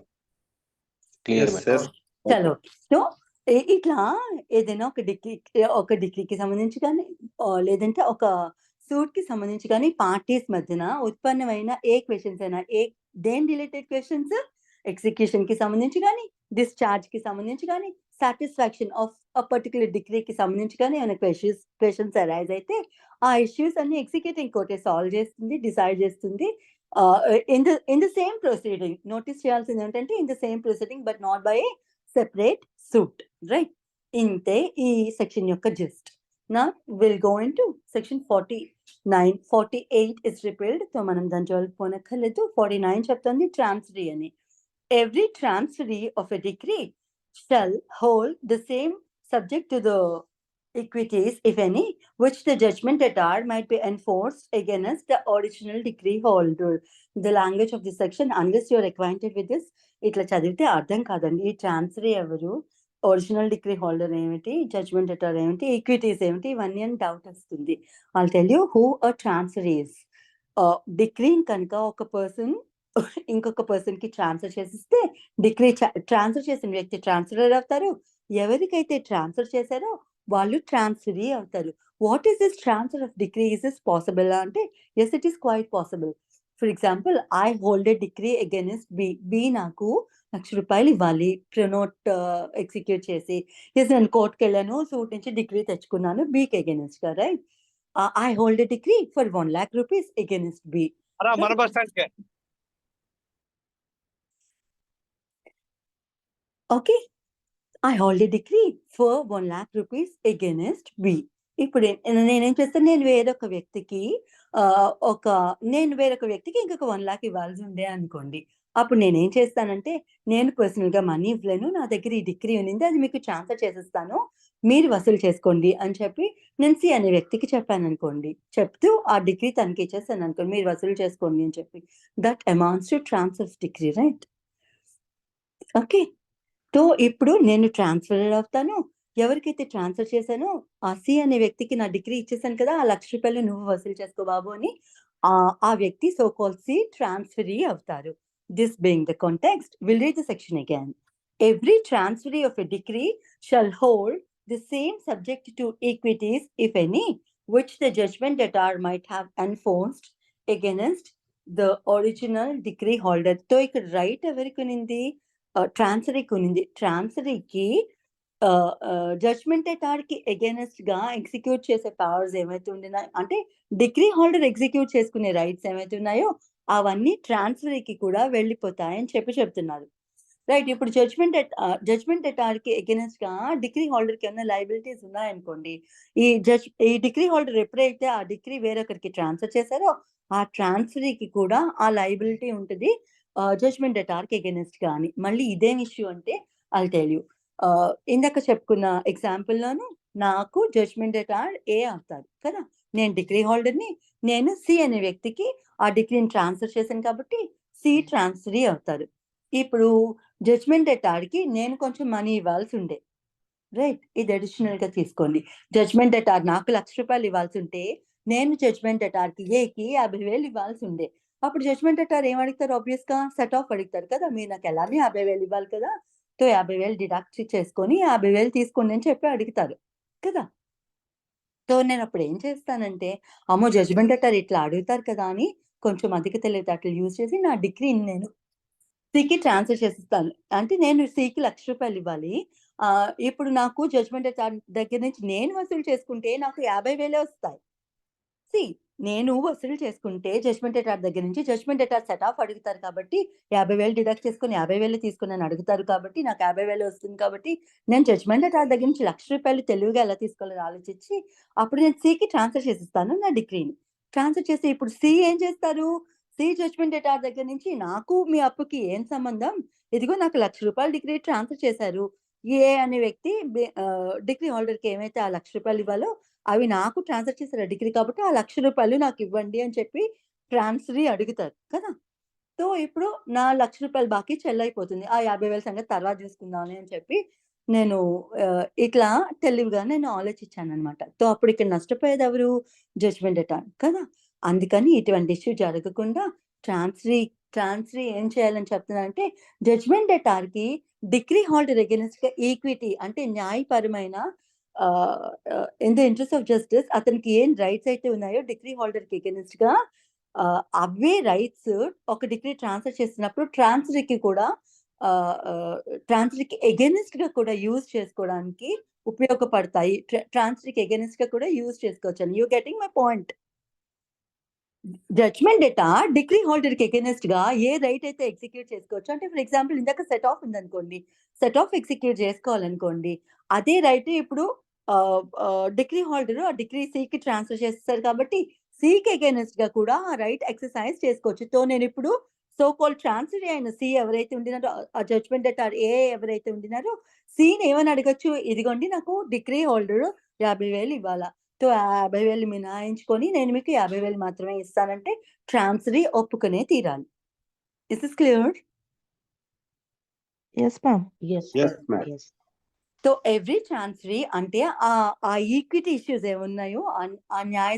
Clear Yes, madam. yes. చలో. సో ఇట్లా ఏదైనా ఒక డిగ్రీకి సంబంధించి కానీ లేదంటే ఒక సూట్ కి సంబంధించి కానీ పార్టీస్ మధ్యన ఉత్పన్నమైన ఏ క్వశ్చన్స్ అయినా దేని రిలేటెడ్ క్వశ్చన్స్, ఎగ్జిక్యూషన్ కి సంబంధించి కానీ, డిశ్చార్జ్ కి సంబంధించి కానీ, సాటిస్ఫాక్షన్ ఆఫ్ అ పర్టికులర్ డిగ్రీకి సంబంధించి కానీ ఏమైనా క్వశ్చన్స్ అరైజ్ అయితే ఆ ఇష్యూస్ అన్ని ఎగ్జిక్యూటింగ్ కోర్టే సాల్వ్ చేస్తుంది, డిసైడ్ చేస్తుంది. In the same proceeding, notice చేయాల్సింది ఏంటంటే in the same proceeding but not by a separate suit, right? ఇంతే ఈ సెక్షన్ యొక్క gist. Now we'll go into section 49. 48 is repealed. So మనం దాని జోలికి పోనక్కర్లేదు. 49 చెప్తుంది transferee అని. Every transferee of a decree shall hold the same subject to the equities, if any, which the judgment at R might be enforced against the original decree holder. The language of this section, unless you are acquainted with this, ఇట్లా చదివితే అర్థం కాదండి. ఈ transfer ఎవరు, original degree holder ఏమిటి, judgement అటార్ ఏమిటి, equities ఏమిటి, ఇవన్నీ అని డౌట్ వస్తుంది. I'll tell you who a transfer is. డిగ్రీని కనుక ఒక పర్సన్ ఇంకొక పర్సన్ కి ట్రాన్స్ఫర్ చేసిస్తే డిగ్రీ ట్రాన్స్ఫర్ చేసిన వ్యక్తి ట్రాన్స్ఫర్ అవుతారు, ఎవరికైతే ట్రాన్స్ఫర్ చేశారో వాళ్ళు ట్రాన్స్ఫరీ అవుతారు. What is this transfer of decree? Is this possible అంటే yes, it is quite possible. For example, I hold a decree against B నాకు ₹1,00,000 ఇవ్వాలి ప్రోనోట్ ఎగ్జిక్యూట్ చేసి. ఎస్, నేను కోర్టుకి వెళ్ళాను, సూట్ నుంచి డిగ్రీ తెచ్చుకున్నాను బికి అగైనెస్ట్ గా, right? I hold a decree for ₹1,00,000 against B. మన బస్ స్టాండ్ కే. Okay, I hold a decree for 1 lakh rupees against B. ఇప్పుడు నేనేం చేస్తాను, నేను వేరొక వ్యక్తికి ఇంకొక 1 lakh ఇవ్వాల్సి ఉండే అనుకోండి. అప్పుడు నేనేం చేస్తానంటే, నేను పర్సనల్గా మనీ ఇవ్వలేను, నా దగ్గర ఈ డిగ్రీ ఉంది, అది మీకు ట్రాన్స్ఫర్ చేసేస్తాను, మీరు వసూలు చేసుకోండి అని చెప్పి నేను సి అనే వ్యక్తికి చెప్పాను అనుకోండి. చెప్తూ ఆ డిగ్రీ తనకి ఇచ్చేస్తాను అనుకోండి, మీరు వసూలు చేసుకోండి అని చెప్పి. That amounts to transfer degree, right? Okay, so ఇప్పుడు నేను ట్రాన్స్ఫర్ అవుతాను. ఎవరికైతే ట్రాన్స్ఫర్ చేశానో ఆ సి అనే వ్యక్తికి నా డిగ్రీ ఇచ్చేసాను కదా, ఆ ₹1,00,000 నువ్వు వసూలు చేసుకో బాబు అని ఆ వ్యక్తి సో కాల్డ్ సి ట్రాన్స్ఫరీ అవుతారు. This being the context, will read the section again. Every transferee of a decree shall hold the same subject to equities, if any, which the judgment debtor might have enforced against the original decree holder. So ఇక్కడ right ఎవరికి ఉన్నింది? ట్రాన్స్ఫరీకి ఉన్నింది. ట్రాన్స్ఫరీకి judgement డెటార్కి against గా execute చేసే powers ఏమైతే ఉండినాయో, అంటే degree holder execute చేసుకునే rights ఏమైతే ఉన్నాయో అవన్నీ ట్రాన్స్ఫరీకి కూడా వెళ్ళిపోతాయని చెప్తున్నారు. రైట్, ఇప్పుడు జడ్జ్మెంట్ డెటార్కి అగైనెస్ట్ గా డిగ్రీ హోల్డర్ కి ఏమైనా లయబిలిటీస్ ఉన్నాయనుకోండి, ఈ డిగ్రీ హోల్డర్ ఎప్పుడైతే ఆ డిగ్రీ వేరొకరికి ట్రాన్స్ఫర్ చేశారో ఆ ట్రాన్స్ఫరీకి కూడా ఆ లయబిలిటీ ఉంటుంది జడ్జ్మెంట్ డెటార్కి అగైనెస్ట్ గా అని. మళ్ళీ ఇదేం ఇష్యూ అంటే ఐల్ టెల్ యూ. ఇందాక చెప్పుకున్న ఎగ్జాంపుల్లోను నాకు జడ్జ్మెంట్ డెటార్ ఏ అవుతారు కదా, నేను డిగ్రీ హోల్డర్ని, నేను సి అనే వ్యక్తికి ఆ డిగ్రీని ట్రాన్స్ఫర్ చేశాను కాబట్టి సి ట్రాన్స్ఫరీ అవుతారు. ఇప్పుడు జడ్జ్మెంట్ డెటార్కి నేను కొంచెం మనీ ఇవ్వాల్సి ఉండే, రైట్? ఇది అడిషనల్ గా తీసుకోండి. జడ్జ్మెంట్ డెటార్ నాకు ₹1,00,000 ఇవ్వాల్సి ఉంటే నేను జడ్జ్మెంట్ డెటార్కి ఏకి 50,000 ఇవ్వాల్సి ఉండే. అప్పుడు జడ్జ్మెంట్ డెటార్ ఏం అడుగుతారు? ఆబ్వియస్ గా సెట్ ఆఫ్ అడుగుతారు కదా, మీరు నాకు ఎలానే 50,000 ఇవ్వాలి కదా, సో 50,000 డిడక్ట్ చేసుకొని 50,000 తీసుకోండి అని చెప్పి అడుగుతారు కదా. సో నేను అప్పుడు ఏం చేస్తానంటే, అమ్మో జడ్జ్మెంట్ డెటార్ ఇట్లా అడుగుతారు కదా అని కొంచెం అధిక తెలివితేటలు యూజ్ చేసి నా డిగ్రీని నేను సికి ట్రాన్స్ఫర్ చేసిస్తాను. అంటే నేను సికి ₹1,00,000 ఇవ్వాలి. ఇప్పుడు నాకు జడ్జ్మెంట్ డెటార్ దగ్గర నుంచి నేను వసూలు చేసుకుంటే నాకు 50,000 వస్తాయి. నేను వసూలు చేసుకుంటే జడ్జ్మెంట్ డెటార్ దగ్గర నుంచి జడ్జ్మెంట్ డెటార్ సెట్ ఆఫ్ అడుగుతారు కాబట్టి 50,000 డిడక్ట్ చేసుకొని 50,000 తీసుకుని అడుగుతారు కాబట్టి నాకు 50,000 వస్తుంది కాబట్టి నేను జడ్జ్మెంట్ డెటార్ దగ్గర నుంచి ₹1,00,000 తెలివిగా ఎలా తీసుకోవాలని ఆలోచించి అప్పుడు నేను సికి ట్రాన్స్ఫర్ చేసిస్తాను నా డిగ్రీని. ట్రాన్స్ఫర్ చేసి ఇప్పుడు సి ఏం చేస్తారు? సి జడ్జ్మెంట్ డెటార్ దగ్గర నుంచి నాకు మీ అప్పుకి ఏం సంబంధం? ఇదిగో నాకు ₹1,00,000 డిగ్రీ ట్రాన్స్ఫర్ చేశారు. ఏ అనే వ్యక్తి డిగ్రీ హోల్డర్కి ఏమైతే ఆ ₹1,00,000 ఇవ్వాలో అవి నాకు ట్రాన్స్ఫర్ చేశారు డిగ్రీ కాబట్టి ఆ ₹1,00,000 నాకు ఇవ్వండి అని చెప్పి ట్రాన్స్ఫరీ అడుగుతారు కదా. సో ఇప్పుడు నా ₹1,00,000 బాకీ చెల్లైపోతుంది. ఆ 50,000 సంగతి తర్వాత చూసుకుందాంలే అని చెప్పి నేను ఇట్లా తెలివిగా నేను ఆలోచించాననమాట. సో అప్పుడు ఇక్కడ నష్టపోయేది ఎవరు? జడ్జ్మెంట్ డెటార్ కదా. అందుకని ఇటువంటి ఇష్యూ జరగకుండా ట్రాన్స్ఫరీ ఏం చేయాలని చెప్తున్నానంటే, జడ్జ్మెంట్ డెటార్కి డిగ్రీ హోల్డర్ అగైనెస్ట్ గా ఈక్విటీ అంటే న్యాయపరమైన in the interest of justice అతనికి ఏం రైట్స్ అయితే ఉన్నాయో డిగ్రీ హోల్డర్కి అగైనెస్ట్ గా అవే రైట్స్ ఒక డిగ్రీ ట్రాన్స్ఫర్ చేసినప్పుడు ట్రాన్స్ఫరీకి కూడా ట్రాన్స్ఫరీకి అగైనెస్ట్ గా కూడా యూజ్ చేసుకోవడానికి ఉపయోగపడతాయి. ట్రాన్స్ఫరీకి అగైనెస్ట్ గా కూడా యూజ్ చేసుకోవచ్చు. You getting my point? Judgment debtor decree హోల్డర్కి అగైనెస్ట్ గా ఏ రైట్ అయితే ఎగ్జిక్యూట్ చేసుకోవచ్చు అంటే, ఫర్ ఎగ్జాంపుల్ ఇందాక సెట్ ఆఫ్ ఉందనుకోండి, సెట్ ఆఫ్ ఎగ్జిక్యూట్ చేసుకోవాలనుకోండి, అదే రైట్ ఇప్పుడు డిగ్రీ హోల్డర్ ఆ డిగ్రీ సికి ట్రాన్స్ఫర్ చేస్తారు కాబట్టి సికి అగైనెస్ట్ గా కూడా ఆ రైట్ ఎక్సర్సైజ్ చేసుకోవచ్చు. సో నేను ఇప్పుడు సో కాల్డ్ ట్రాన్స్ఫర్ అయిన సి ఎవరైతే ఉండినారో ఆ జడ్జ్మెంట్ డెటార్ ఏ ఎవరైతే ఉండినారో సిని ఏమని అడగచ్చు? ఇదిగోండి నాకు డిగ్రీ హోల్డర్ 50,000 ఇవ్వాలా, సో 50,000 మినహాయించుకొని నేను మీకు 50,000 మాత్రమే ఇస్తానంటే ట్రాన్స్ఫరీ ఒప్పుకునే తీరాలి. Is this clear? Yes, ma'am. Yes, ma'am. Yes. So every transferee అంటే ఆ ఈక్విటీ ఇష్యూస్ ఏమున్నాయో ఆ న్యాయ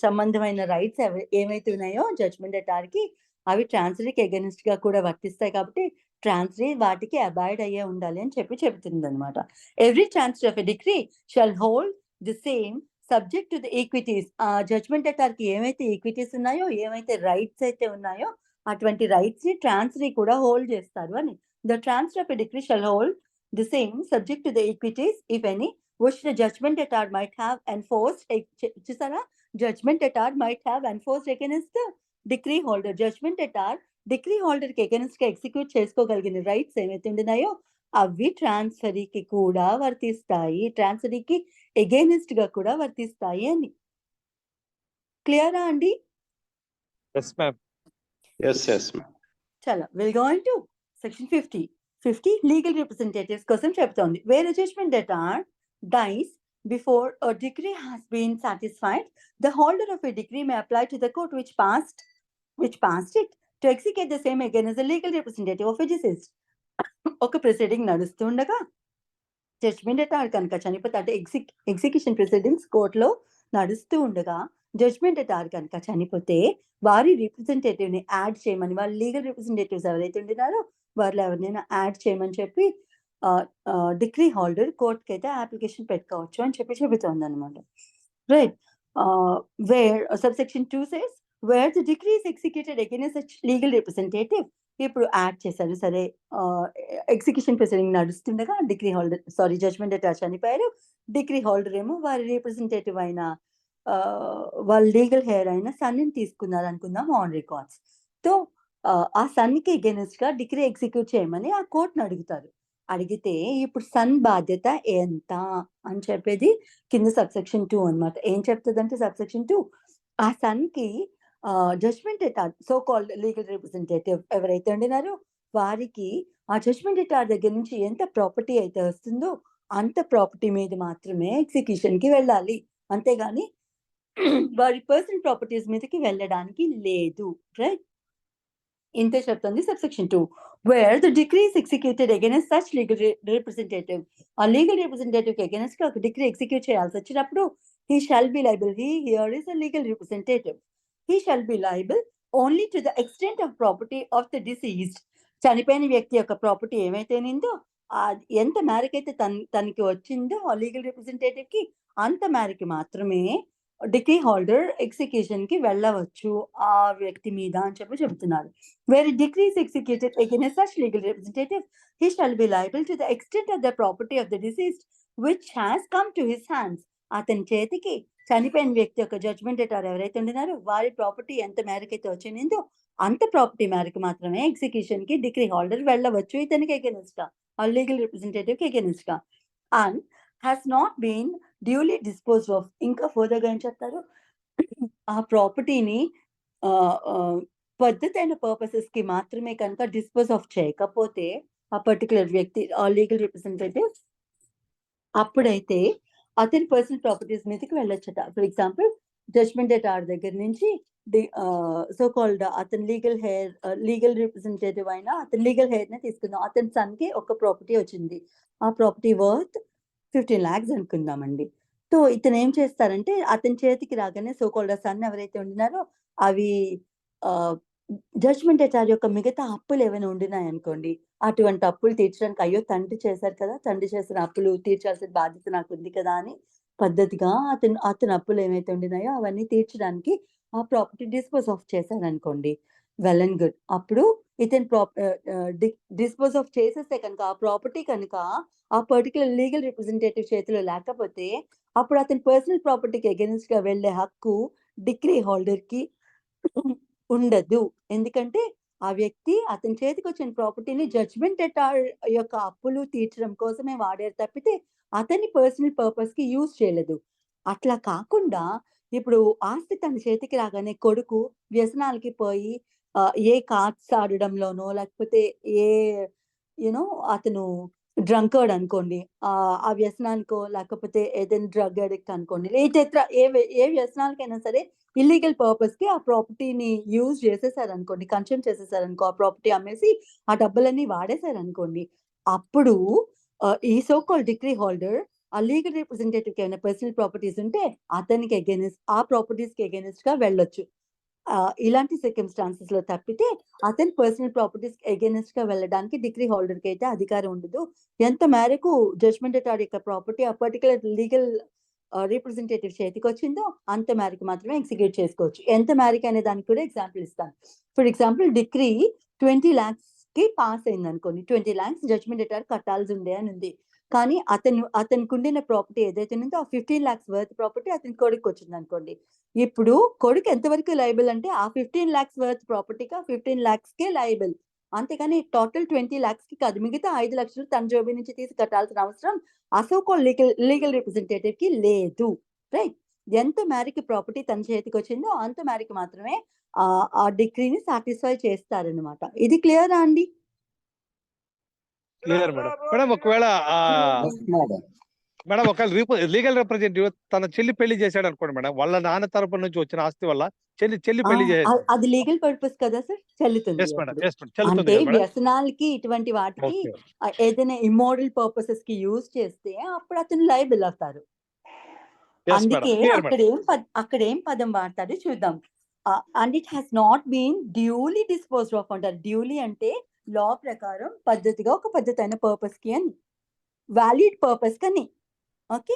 సంబంధమైన రైట్స్ ఏమైతే ఉన్నాయో జడ్జ్మెంట్ డెటార్కి అవి ట్రాన్స్ఫరీకి అగైనెస్ట్ గా కూడా వర్తిస్తాయి కాబట్టి ట్రాన్స్ఫరీ వాటికి అబాయిడ్ అయ్యే ఉండాలి అని చెప్తుంది అనమాట. Every transfer of a degree shall hold the same subject to the equities. ఆ జడ్జ్మెంట్ డెటార్కి ఏమైతే ఈక్విటీస్ ఉన్నాయో ఏమైతే రైట్స్ అయితే ఉన్నాయో అటువంటి రైట్స్ ని ట్రాన్స్ఫరీ కూడా హోల్డ్ చేస్తారు అని. The transfer of a degree shall hold the same subject to the equities, if any, which the judgment debtor might have enforced. Judgment debtor might have enforced against the decree holder judgment debtor decree holder కి against గా execute చేసుకోగలిగిన rights ఏవైతే ఉండినాయో అవి ట్రాన్స్ఫరీకి కూడా వర్తిస్తాయి, ట్రాన్స్ఫరీకి against గా కూడా వర్తిస్తాయి అని. క్లియరా అండి? Yes, ma'am. Yes, yes, ma'am. చలో will go into section 50 legal representatives కోసం చెప్తోంది. Where judgment debtor dies before a decree has been satisfied, the holder of a decree may apply to the court which passed it to execute the same again as a legal representative of a deceased. ఒక proceeding నడుస్తుండగా judgement ఎటార్ కనుక చనిపోతే అంటే execution proceedings కోర్టులో నడుస్తూ ఉండగా judgement ఎటార్ కనుక చనిపోతే వారి రిప్రజెంటేటివ్ ని యాడ్ చేయమని, వాళ్ళ లీగల్ రిప్రజెంటేటివ్స్ ఎవరైతే ఉండినారో వారిలో ఎవరినైనా యాడ్ చేయమని చెప్పి డిగ్రీ హోల్డర్ కోర్టుకి అయితే అప్లికేషన్ పెట్టుకోవచ్చు అని చెప్పి చెబుతోంది అనమాట. Right. Where subsection 2 says where the decree is executed against such legal representative. ఇప్పుడు యాడ్ చేశారు. సరే, ఎగ్జిక్యూషన్ ప్రొసీడింగ్ నడుస్తుండగా డిగ్రీ హోల్డర్ జడ్జ్మెంట్ ఎటార్ చనిపోయారు. డిగ్రీ హోల్డర్ ఏమో వారి రిప్రజెంటేటివ్ అయిన వాళ్ళ లీగల్ హెయిర్ అయిన సన్ని తీసుకున్నారు అనుకుందాం ఆన్ రికార్డ్స్. తో ఆ సన్కి అగెన్స్ట్ గా డిగ్రీ ఎగ్జిక్యూట్ చేయమని ఆ కోర్టును అడుగుతారు. అడిగితే ఇప్పుడు సన్ బాధ్యత ఎంత అని చెప్పేది కింద సబ్సెక్షన్ 2 అనమాట. ఏం చెప్తుంది అంటే సబ్సెక్షన్ 2 ఆ సన్ కి judgement ఎటార్ so called legal representative ఎవరైతే ఉండినారో వారికి ఆ జడ్జ్మెంట్ ఎటార్ దగ్గర నుంచి ఎంత ప్రాపర్టీ అయితే వస్తుందో అంత ప్రాపర్టీ మీద మాత్రమే ఎగ్జిక్యూషన్ కి వెళ్ళాలి, అంతేగాని వారి పర్సనల్ ప్రాపర్టీస్ మీదకి వెళ్ళడానికి లేదు. రైట్. ఇంతే చెప్తుంది subsection 2. Wear the degree is executed against such legal representative, ఆ లీగల్ రిప్రజెంటేటివ్ కి అగైన్స్ గా ఒక డిగ్రీ ఎగ్జిక్యూట్ చేయాల్సి వచ్చినప్పుడు he shall be liable, here is a legal representative, he shall be liable only to the extent of property of the deceased. చనిపోయిన వ్యక్తి యొక్క property ఏమైతే నిందో ఎంత మేరకైతే తనకి వచ్చిందో ఆ లీగల్ రిప్రజెంటేటివ్ కి అంత మేరకి మాత్రమే డిగ్రీ హోల్డర్ ఎగ్జిక్యూషన్ కి వెళ్ళవచ్చు ఆ వ్యక్తి మీద అని చెప్పి చెబుతున్నారు. Where decree is executed against such legal representative he shall be liable to the extent of the property of the deceased which has come to his hands. అతని చేతికి చనిపోయిన వ్యక్తి యొక్క జడ్జ్మెంట్ ఎటార్ ఎవరైతే ఉండినారో వారి ప్రాపర్టీ ఎంత మేరకైతే వచ్చిందో అంత ప్రాపర్టీ మేరకు మాత్రమే ఎగ్జిక్యూషన్ కి డిగ్రీ హోల్డర్ వెళ్ళవచ్చు ఇతనికి అగైన్స్ గా, ఆ లీగల్ రిప్రజెంటేటివ్ కి అగైన్స్ గా. And has not been duly dispose of. ఇంకా ఫర్దర్ గా ఏం చెప్తారు, ఆ ప్రాపర్టీని పద్ధతైన పర్పసెస్ కి మాత్రమే కనుక డిస్పోజ్ ఆఫ్ చేయకపోతే ఆ పర్టికులర్ వ్యక్తి ఆ లీగల్ రిప్రజెంటేటివ్ అప్పుడైతే అతని పర్సనల్ ప్రాపర్టీస్ మీదకి వెళ్ళొచ్చట. ఫర్ ఎగ్జాంపుల్ జడ్జ్మెంట్ ఎటార్ దగ్గర నుంచి సో కాల్డ్ అతని లీగల్ రిప్రజెంటేటివ్ అయినా అతని లీగల్ హెయిర్ నే తీసుకుందాం. అతని సన్ కి ఒక ప్రాపర్టీ వచ్చింది, ఆ ప్రాపర్టీ వర్త్ 15 lakhs అనుకుందామండి. సో ఇతను ఏం చేస్తారంటే అతని చేతికి రాగానే సో కాల్డ్ సన్ ఎవరైతే ఉండినారో అవి జడ్జ్మెంట్ ఎటార్ యొక్క మిగతా అప్పులు ఏమైనా ఉండినాయి అనుకోండి, అటువంటి అప్పులు తీర్చడానికి అయ్యో తండ్రి చేశారు కదా, తండ్రి చేసిన అప్పులు తీర్చాల్సిన బాధ్యత నాకు ఉంది కదా అని పద్ధతిగా అతని అప్పులు ఏమైతే ఉండినాయో అవన్నీ తీర్చడానికి ఆ ప్రాపర్టీ డిస్పోజ్ ఆఫ్ చేశారనుకోండి, వెల్ అండ్ గుడ్. అప్పుడు ఇతను డిస్పోజ్ ఆఫ్ చేసేస్తే కనుక ఆ ప్రాపర్టీ కనుక ఆ పర్టికులర్ లీగల్ రిప్రజెంటేటివ్ చేతిలో లేకపోతే అప్పుడు అతని పర్సనల్ ప్రాపర్టీకి అగెన్స్ట్ గా వెళ్లే హక్కు డిగ్రీ హోల్డర్ కి ఉండదు. ఎందుకంటే ఆ వ్యక్తి అతని చేతికి వచ్చిన ప్రాపర్టీని జడ్జ్మెంట్ ఎటార్ యొక్క అప్పులు తీర్చడం కోసమే వాడారు తప్పితే అతని పర్సనల్ పర్పస్ కి యూజ్ చేయలేదు. అట్లా కాకుండా ఇప్పుడు ఆస్తి తన చేతికి రాగానే కొడుకు వ్యసనాలకి పోయి ఏ కార్డ్స్ ఆడడంలోనో లేకపోతే ఏ అతను డ్రంకర్డ్ అనుకోండి, ఆ వ్యసనానికో లేకపోతే ఏదైనా డ్రగ్ అడిక్ట్ అనుకోండి, ఏ వ్యసనాలకైనా సరే ఇల్లీగల్ పర్పస్ కి ఆ ప్రాపర్టీని యూజ్ చేసేసారనుకోండి, కన్స్యూమ్ చేసేసారనుకో, ఆ ప్రాపర్టీ అమ్మేసి ఆ డబ్బులన్నీ వాడేశారనుకోండి, అప్పుడు ఈ సో కాల్డ్ డిగ్రీ హోల్డర్ ఆ లీగల్ రిప్రజెంటేటివ్ కి ఏమైనా పర్సనల్ ప్రాపర్టీస్ ఉంటే అతనికి అగైన్స్ ఆ ప్రాపర్టీస్ కి అగైన్స్ గా వెళ్ళొచ్చు. ఇలాంటి సర్కమ్స్టాన్సెస్ లో తప్పితే అతని పర్సనల్ ప్రాపర్టీస్ అగైన్స్ గా వెళ్ళడానికి డిగ్రీ హోల్డర్ కి అయితే అధికారం ఉండదు. ఎంత మేరకు జడ్జ్మెంట్ ఎటార్ యొక్క ప్రాపర్టీ ఆ పర్టికులర్ లీగల్ రిప్రజెంటేటివ్ చేతికి వచ్చిందో అంత మేరకు మాత్రమే ఎగ్జిక్యూట్ చేసుకోవచ్చు. ఎంత మేరకు అనే దానికి కూడా ఎగ్జాంపుల్ ఇస్తాను. ఫర్ ఎగ్జాంపుల్ డిగ్రీ 20 lakhs కి పాస్ అయింది అనుకోండి, 20 lakhs జడ్జ్మెంట్ ఎటార్ కట్టాల్సి ఉండే అని ఉంది. కానీ అతనికి ఉండిన ప్రాపర్టీ ఏదైతే ఉందో ఆ 15 lakhs వర్త్ ప్రాపర్టీ అతని కొడుకు వచ్చింది అనుకోండి. ఇప్పుడు కొడుకు ఎంతవరకు లయబుల్ అంటే ఆ 15 lakhs వర్త్ ప్రాపర్టీగా 15 lakhsకే లయబుల్. అంతేకాని టోటల్ 20 lakhsకి కాదు. మిగతా 5 లక్షలు తన జోబీ నుంచి తీసి కట్టాల్సిన అవసరం అసోకో లీగల్ రిప్రజెంటేటివ్ కి లేదు. రైట్. ఎంత మేరకు ప్రాపర్టీ తన చేతికి వచ్చిందో అంత మేరకు మాత్రమే ఆ డిగ్రీని సాటిస్ఫై చేస్తారనమాట. ఇది క్లియరా అండి? Clear madam. మేడం ఒకవేళ మేడం ఒకవేళ లీగల్ రిప్రజెంటేటివ్ తన చెల్లి పెళ్లి చేశాడు అనుకోండి మేడం, వాళ్ళ నాన్న తరపు నుంచి వచ్చిన ఆస్తి వల్ల చెల్లి పెళ్లి చేసేది. అది లీగల్ పర్పస్ కదా సార్, చెల్లుతుంది. ఎస్ మేడం, అప్పుడు ఎస్ మేడం, చెల్లుతుంది అంటే కదా మేడం. వ్యసనాలకి ఇటువంటి వాటికి ఓకే. ఏదైనా ఇమ్మోరల్ పర్పసెస్ కి యూజ్ చేస్తే అప్పుడు అతను లయబుల్ అవుతారు. ఎస్ మేడం, అందుకే క్లియర్ మేడం. అక్కడేం పదం వాడతాడో చూద్దాం. And it has not been duly disposed of అంటారు. డ్యూలీ అంటే లా ప్రకారం పద్ధతిగా ఒక పద్ధతి అయిన పర్పస్ కి అని, వ్యాలిడ్ పర్పస్ కని. Okay.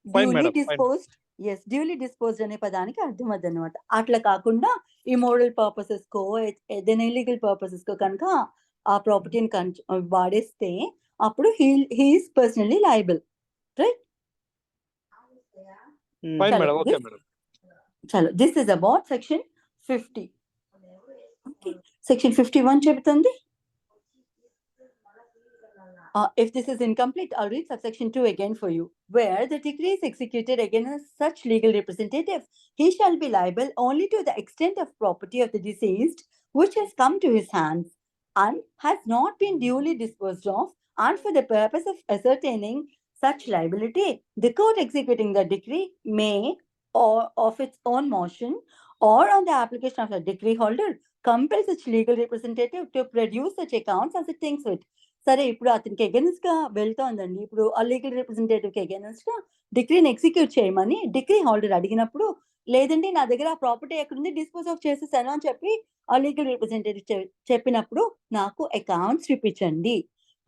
Fine, duly madam, fine. Disposed, yes, duly disposed అనే పదానికి అర్థం అదనమాట. అట్లా కాకుండా ఇమోరల్ పర్పసెస్ కో ఏదైనా ఇల్లీగల్ పర్పసెస్ కో కనుక ఆ ప్రాపర్టీని వాడేస్తే అప్పుడు he's personally liable. Right. Fine చలో, మేడం, ఓకే మేడం. చలో, this is about section 50. Section 51 చెబుతుంది. If this is incomplete, I'll read subsection 2 again for you. Where the decree is executed against such legal representative, he shall be liable only to the extent of property of the deceased which has come to his hands and has not been duly disposed of, and for the purpose of ascertaining such liability, the court executing the decree may, or of its own motion, or on the application of the decree holder, compel such legal representative to produce such accounts as it thinks fit. సరే, ఇప్పుడు అతనికి against గా వెళ్తోందండి. ఇప్పుడు ఆ legal representative కి against గా డిగ్రీని execute చేయమని డిగ్రీ హోల్డర్ అడిగినప్పుడు, లేదండి నా దగ్గర ఆ ప్రాపర్టీ ఎక్కడుంది, డిస్పోజ్ ఆఫ్ చేసేసాను అని చెప్పి ఆ లీగల్ రిప్రజెంటేటివ్ చెప్పినప్పుడు నాకు అకౌంట్స్ చూపించండి.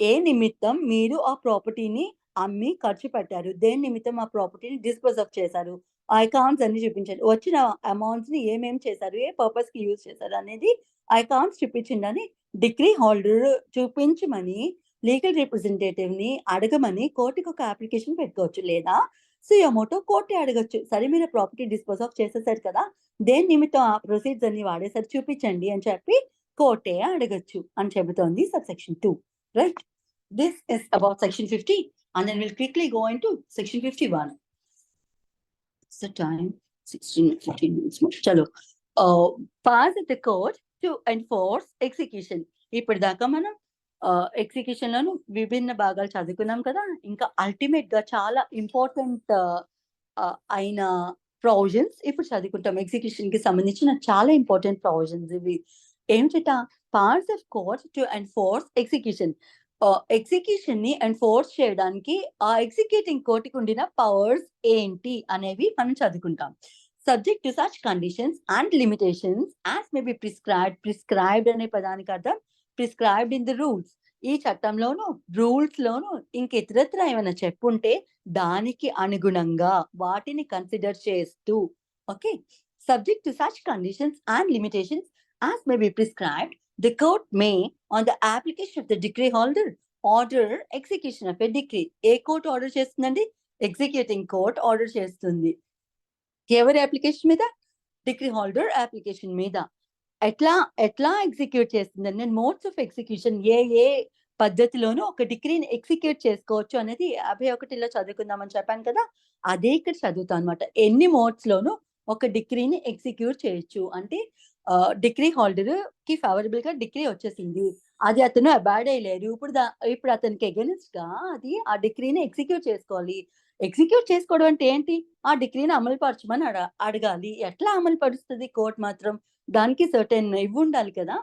ఏ నిమిత్తం మీరు ఆ ప్రాపర్టీని అమ్మి ఖర్చు పెట్టారు, దేని నిమిత్తం ఆ ప్రాపర్టీని డిస్పోజ్ ఆఫ్ చేశారు, ఆ అకౌంట్స్ అన్ని చూపించండి. వచ్చిన అమౌంట్స్ ని ఏమేమి చేశారు, ఏ పర్పస్ కి యూజ్ చేశారు అనేది ఆ అకౌంట్స్ చూపించండి అని డిగ్రీ హోల్డర్ చూపించమని లీగల్ రిప్రజెంటేటివ్ ని అడగమని కోర్టుకు ఒక అప్లికేషన్ పెట్టుకోవచ్చు. లేదా సియోమోటో కోర్టే అడగచ్చు. సరే, మీరు ప్రాపర్టీ డిస్పోజ్ ఆఫ్ చేసేసారు కదా, దేని నిమిత్తం ఆ ప్రొసీడ్స్ అన్ని వాడేసారి చూపించండి అని చెప్పి కోర్టే అడగచ్చు అని చెబుతోంది subsection 2. Right. This is about section 50 and then we'll quickly go into section 51. It's the time 15 minutes more. Chalo. Powers of the court to enforce execution. ఇప్పటిదాకా మనం ఎగ్జిక్యూషన్ లోను విభిన్న భాగాలు చదువుకున్నాం కదా. ఇంకా అల్టిమేట్ గా చాలా ఇంపార్టెంట్ అయిన ప్రొవిజన్స్ ఇప్పుడు చదువుకుంటాం. ఎగ్జిక్యూషన్ కి సంబంధించిన చాలా ఇంపార్టెంట్ ప్రొవిజన్స్ ఇవి. ఏమిట? Powers of court to enforce execution. Execution ని ఎన్ఫోర్స్ చేయడానికి ఆ ఎగ్జిక్యూటింగ్ కోర్టుకు ఉండిన పవర్స్ ఏంటి అనేవి మనం చదువుకుంటాం. Subject to such conditions and limitations as may be prescribed. Prescribed అనే పదానికి అర్థం prescribed in the rules. ఈ చట్టంలోను రూల్స్ లోను ఇంకెతరత్ర ఏమైనా చెప్పుంటే దానికి అనుగుణంగా వాటిని కన్సిడర్ చేస్తూ. Okay. Subject to such conditions and limitations as may be prescribed, the court may, on the application of the decree holder, order execution of a decree. A court order చేస్తుందండి? Executing court order చేస్తుంది. ఎవరి application మీద? Degree holder application మీద. ఎట్లా execute చేస్తుందని నేను modes of execution ఏ పద్ధతిలోనూ ఒక డిగ్రీని ఎగ్జిక్యూట్ చేసుకోవచ్చు అనేది 51లో చదువుకుందామని చెప్పాను కదా, అదే ఇక్కడ చదువుతాం అనమాట. ఎన్ని మోడ్స్ లోనూ ఒక డిగ్రీని ఎగ్జిక్యూట్ చేయొచ్చు అంటే డిగ్రీ హోల్డర్ కి ఫేవరబుల్ గా డిగ్రీ వచ్చేసింది, అది అతను అబాడ్ అయ్యలేరు, ఇప్పుడు అతనికి అగెనిస్ట్ గా అది ఆ డిగ్రీని ఎగ్జిక్యూట్ చేసుకోవాలి. ఎగ్జిక్యూట్ చేసుకోవడం అంటే ఏంటి? ఆ డిగ్రీని అమలు పరచమని అడగాలి. ఎట్లా అమలు పరుస్తుంది కోర్టు మాత్రం? దానికి సర్టెన్ ఇవి ఉండాలి కదా.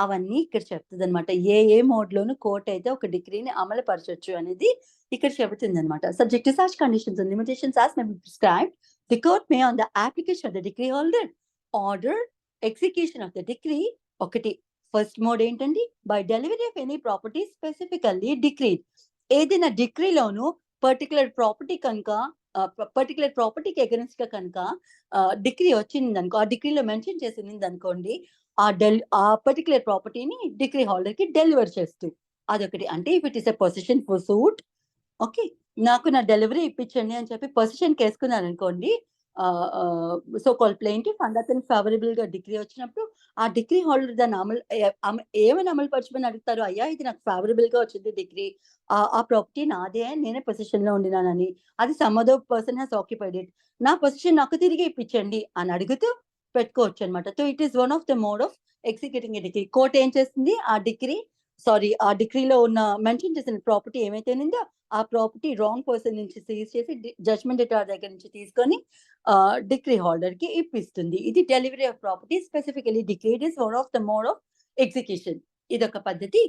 అవన్నీ ఇక్కడ చెప్తుంది అనమాట. ఏ మోడ్ లోను కోర్టు అయితే ఒక డిగ్రీని అమలు పరచొచ్చు అనేది ఇక్కడ చెబుతుంది అనమాట. Subject to such conditions and limitations as may be prescribed, the court may on the application of the decree holder order execution of the decree. ఒకటి ఫస్ట్ మోడ్ ఏంటండి? By delivery of any property specifically decreed. ఏదైనా డిగ్రీలోను particular property కనుక particular ప్రాపర్టీకి against గా కనుక degree వచ్చింది అనుకో, ఆ డిగ్రీలో మెన్షన్ చేసింది అనుకోండి, ఆ పర్టికులర్ ప్రాపర్టీని డిగ్రీ హోల్డర్ కి డెలివర్ చేస్తూ. అదొకటి. అంటే if it is a possession for suit, okay, నాకు నా డెలివరీ ఇప్పించండి అని చెప్పి పొజిషన్ కేసుకున్నారనుకోండి, సో కాల్డ్ ప్లెయింటిఫ్, అండ్ అతనికి ఫేవరబుల్ గా డిగ్రీ వచ్చినప్పుడు ఆ డిగ్రీ హోల్డర్ దాన్ని ఏమని అమలు పరచమని అడుగుతారు, అయ్యా ఇది నాకు ఫేవరబుల్ గా వచ్చింది డిగ్రీ, ఆ ప్రాపర్టీ నాదే, నేనే పొజిషన్ లో ఉండినానని, అది some other person has occupied it, నా పొజిషన్ నాకు తిరిగి ఇప్పించండి అని అడుగుతూ పెట్టుకోవచ్చు అనమాట. So it is one of the mode of executing a degree. Court ఏం చేస్తుంది, ఆ డిగ్రీలో ఉన్న మెన్షన్ చేసిన ప్రాపర్టీ ఏమైతే ఉందో ఆ ప్రాపర్టీ రాంగ్ పర్సన్ నుంచి సీజ్ చేసి జడ్జ్మెంట్ ఎటార్ దగ్గర నుంచి తీసుకొని డిగ్రీ హోల్డర్ కి ఇప్పిస్తుంది. ఇది delivery of property. Specifically degree is one of the mode of execution. ఇదొక పద్ధతి.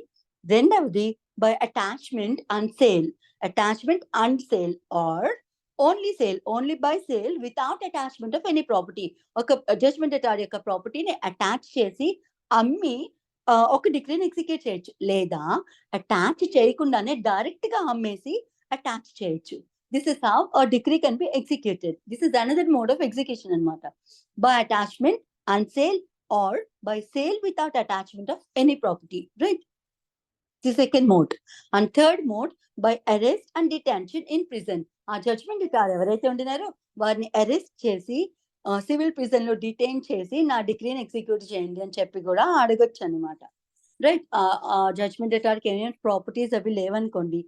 రెండవది by attachment and sale. Attachment and sale are only by sale without attachment of any property. ఒక judgement ఎటార్ యొక్క ప్రాపర్టీని attach చేసి అమ్మి ఒక డిగ్రీని ఎగ్జిక్యూట్ చేయొచ్చు, లేదా అటాచ్ చేయకుండానే డైరెక్ట్ గా అమ్మేసి అటాచ్ చేయొచ్చు. This is how a decree can be executed. This is another mode of execution అన్నమాట. By attachment and sale or by sale without attachment of any property, right? The second mode. And third mode, by arrest and detention in prison. ఆ judgement ఎటార్ ఎవరైతే ఉండినారో వారిని arrest చేసి civil prison లో detain చేసి నా డిగ్రీని execute చేయండి అని చెప్పి కూడా అడగొచ్చు అనమాట, రైట్? జడ్జ్మెంట్ ఎటార్కి ఏమైనా ప్రాపర్టీస్ అవి లేవనుకోండి,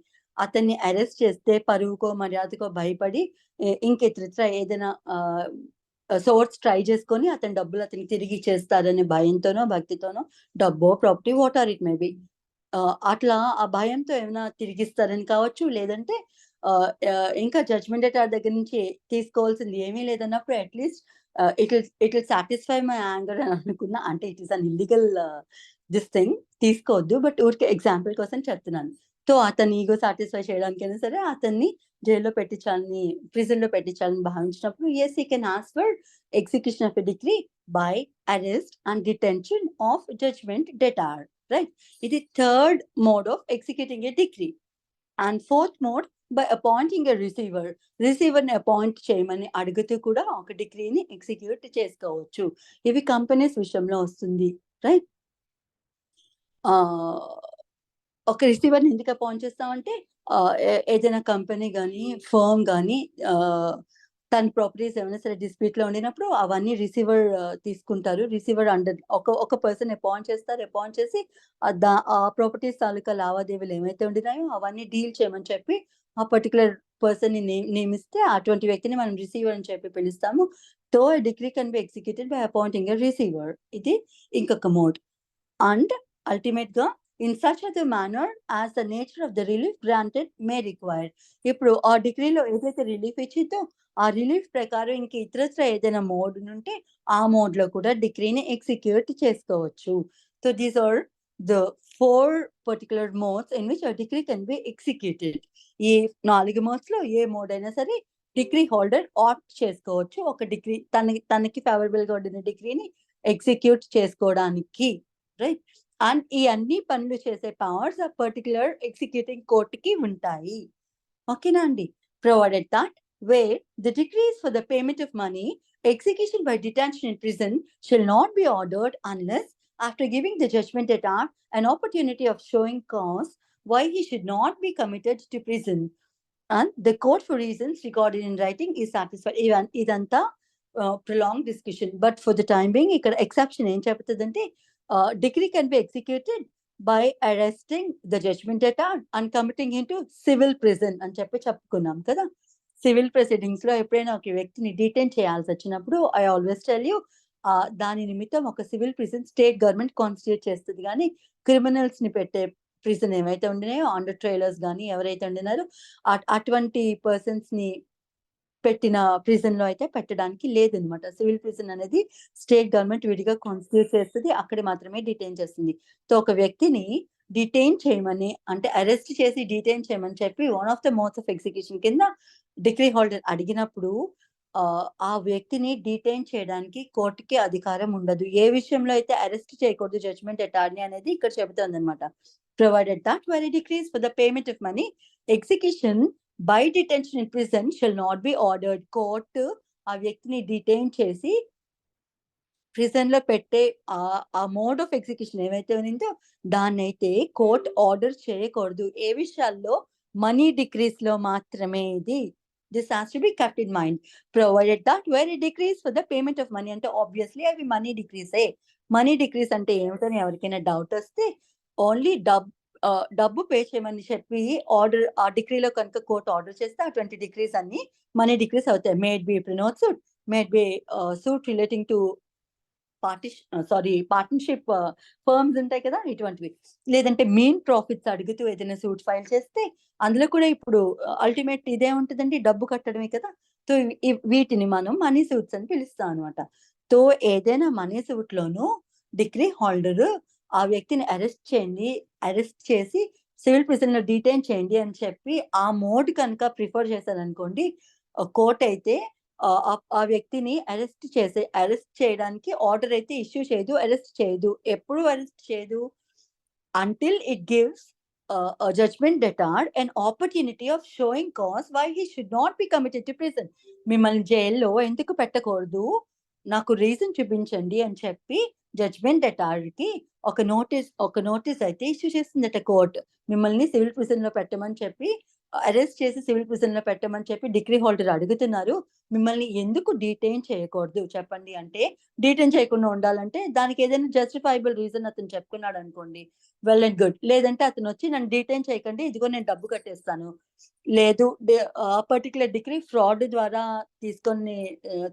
అతన్ని అరెస్ట్ చేస్తే పరువుకో మర్యాదకో భయపడి ఇంకెత్ర ఏదైనా సోర్స్ ట్రై చేసుకొని అతని డబ్బులు అతనికి తిరిగి ఇచ్చేస్తారనే భయంతోనో భక్తితోనో, డబ్బో property whatever it may be, అట్లా ఆ భయంతో ఏమైనా తిరిగిస్తారని కావచ్చు, లేదంటే ఇంకా జడ్జ్మెంట్ ఎటార్ దగ్గర నుంచి తీసుకోవాల్సింది ఏమీ లేదన్నప్పుడు at least it will satisfy my anger అని అనుకున్నా. అంటే it is an illegal this thing, తీసుకోవద్దు, బట్ ఊరికి ఎగ్జాంపుల్ కోసం చెప్తున్నాను. సో అతని ఈగో సాటిస్ఫై చేయడానికైనా సరే అతన్ని జైల్లో పెట్టించాలని, ప్రిజన్ లో పెట్టించాలని భావించినప్పుడు as he can ask for execution of a decree by arrest and detention of judgment debtor, right? ఇది third mode of executing a decree. And fourth mode by appointing a receiver. Receiver ని appoint చేయమని అడుగుతూ కూడా ఒక డిగ్రీని execute చేసుకోవచ్చు. ఇవి companies విషయంలో వస్తుంది, రైట్? ఒక రిసీవర్ ని ఎందుకు అపాయింట్ చేస్తామంటే ఏదైనా కంపెనీ కానీ ఫర్మ్ కానీ తన ప్రాపర్టీస్ ఏమైనా సరే డిస్ప్యూట్ లో ఉండినప్పుడు అవన్నీ రిసీవర్ తీసుకుంటారు. రిసీవర్ అండర్ ఒక పర్సన్ అపాయింట్ చేస్తారు. అపాయింట్ చేసి ఆ ప్రాపర్టీస్ తాలూకా లావాదేవీలు ఏమైతే ఉండినాయో అవన్నీ డీల్ చేయమని చెప్పి ఆ పర్టికులర్ పర్సన్ ని నియమిస్తే అటువంటి వ్యక్తిని మనం రిసీవర్ అని చెప్పి పిలుస్తాము. తో degree can be executed by appointing a receiver. ఇది ఇంకొక మోడ్. అండ్ అల్టిమేట్ గా in such a manner as the nature of the relief granted may require. ఇప్పుడు ఆ డిగ్రీలో ఏదైతే రిలీఫ్ ఇచ్చిందో ఆ రిలీఫ్ ప్రకారం ఇంక ఇతరత్ర ఏదైనా మోడ్ ఉంటే ఆ మోడ్ లో కూడా డిగ్రీని ఎగ్జిక్యూట్ చేసుకోవచ్చు. So these are the 4 particular modes in which a degree can be executed. ఈ 4 మోడ్స్ లో ఏ మోడ్ అయినా సరే డిగ్రీ హోల్డర్ ఆప్ట్ చేసుకోవచ్చు ఒక డిగ్రీ తనకి ఫేవరబుల్ గా ఉండిన డిగ్రీని ఎగ్జిక్యూట్ చేసుకోవడానికి, రైట్? అండ్ ఈ అన్ని పనులు చేసే పవర్స్ ఆ పర్టికులర్ ఎగ్జిక్యూటింగ్ కోర్టుకి ఉంటాయి. ఓకేనా అండి? Provided that wear the degrees for the payment of money, execution by detention in prison shall not be ordered unless after giving the judgment etar an opportunity of showing cause why he should not be committed to prison and the court for reasons recorded in writing is satisfied. ఇదంతా prolonged discussion, but for the time being ఇక్కడ exception ఏం చెప్తుందంటే degree can be executed by arresting the judgment etar and committing him to civil prison అని చెప్పుకున్నాం కదా. Civil proceedings లో ఎప్పుడైనా ఒక వ్యక్తిని డిటైన్ చేయాల్సి వచ్చినప్పుడు ఐ ఆల్వేస్ టెల్ యూ దాని నిమిత్తం ఒక civil prison state government constitute చేస్తుంది, కానీ క్రిమినల్స్ ని పెట్టే ప్రిజన్ ఏవైతే ఉండినాయో అండర్ ట్రైలర్స్ కానీ ఎవరైతే ఉండినారో అటువంటి పర్సన్స్ ని పెట్టిన ప్రిజన్ లో అయితే పెట్టడానికి లేదనమాట. సివిల్ ప్రిజన్ అనేది స్టేట్ గవర్నమెంట్ విడిగా కాన్స్టిట్యూట్ చేస్తుంది, అక్కడ మాత్రమే డిటైన్ చేస్తుంది. సో ఒక వ్యక్తిని డిటైన్ చేయమని అంటే అరెస్ట్ చేసి డిటైన్ చేయమని చెప్పి one of the modes of execution కింద డిగ్రీ హోల్డర్ అడిగినప్పుడు ఆ వ్యక్తిని డిటైన్ చేయడానికి కోర్టుకి అధికారం ఉండదు. ఏ విషయంలో అయితే అరెస్ట్ చేయకూడదు జడ్జ్మెంట్ ఎటార్నీ అనేది ఇక్కడ చెబుతుంది అనమాట. Provided that where a decrees for the payment of money, execution by detention in prison shall not be ordered. Court ఆ వ్యక్తిని డిటైన్ చేసి ప్రిజన్ లో పెట్టే ఆ మోడ్ ఆఫ్ ఎగ్జిక్యూషన్ ఏమైతే ఉందో దాన్నైతే కోర్ట్ ఆర్డర్ చేయకూడదు. ఏ విషయాల్లో? మనీ డిక్రీస్ లో మాత్రమే ఇది. This has to B kept in mind. Provided that where a decrease for the payment of money, అంటే ఆబ్వియస్లీ అవి మనీ డిక్రీసే. మనీ డిక్రీస్ అంటే ఏమిటని ఎవరికైనా డౌట్ వస్తే ఓన్లీ డబ్బు పే చేయమని చెప్పి ఆర్డర్ ఆ డిగ్రీలో కనుక కోర్ట్ ఆర్డర్ చేస్తే అటువంటి డిగ్రీస్ అన్ని మనీ డిగ్రీస్ అవుతాయి. May be pronote suit, may be suit relating to partnership firms ఉంటాయి కదా, ఇటువంటివి. లేదంటే మెయిన్ ప్రాఫిట్స్ అడుగుతూ ఏదైనా సూట్ ఫైల్ చేస్తే అందులో కూడా ఇప్పుడు అల్టిమేట్ ఇదే ఉంటుందండి, డబ్బు కట్టడమే కదా. సో వీటిని మనం మనీ సూట్స్ అని పిలుస్తాం అనమాట. సో ఏదైనా మనీ సూట్ లోను డిగ్రీ హోల్డర్ ఆ వ్యక్తిని అరెస్ట్ చేయండి, అరెస్ట్ చేసి సివిల్ ప్రిజన్ లో డీటైన్ చేయండి అని చెప్పి ఆ మోడ్ కనుక ప్రిఫర్ చేశారనుకోండి, కోర్ట్ అయితే ఆ వ్యక్తిని అరెస్ట్ చేయడానికి ఆర్డర్ అయితే ఇష్యూ చేయదు, అరెస్ట్ చేయదు. ఎప్పుడు అరెస్ట్ చేయదు? until it gives a judgment debtor an opportunity of showing cause why he should not be committed to prison. మిమ్మల్ని జైల్లో ఎందుకు పెట్టకూడదు, నాకు రీజన్ చూపించండి అని చెప్పి జడ్జ్మెంట్ డెటార్కి ఒక నోటీస్ అయితే ఇష్యూ చేస్తుందట కోర్ట్. మిమ్మల్ని సివిల్ ప్రిజన్ లో పెట్టమని చెప్పి, అరెస్ట్ చేసి సివిల్ ప్రిజన్ లో పెట్టమని చెప్పి డిగ్రీ హోల్డర్ అడుగుతున్నారు, మిమ్మల్ని ఎందుకు డీటైన్ చేయకూడదు చెప్పండి అంటే, డీటైన్ చేయకుండా ఉండాలంటే దానికి ఏదైనా జస్టిఫైబుల్ రీజన్ అతను చెప్పుకున్నాడు అనుకోండి, వెల్ అండ్ గుడ్. లేదంటే అతను వచ్చి నన్ను డీటైన్ చేయకండి, ఇదిగో నేను డబ్బు కట్టేస్తాను, లేదు ఆ పర్టికులర్ డిగ్రీ ఫ్రాడ్ ద్వారా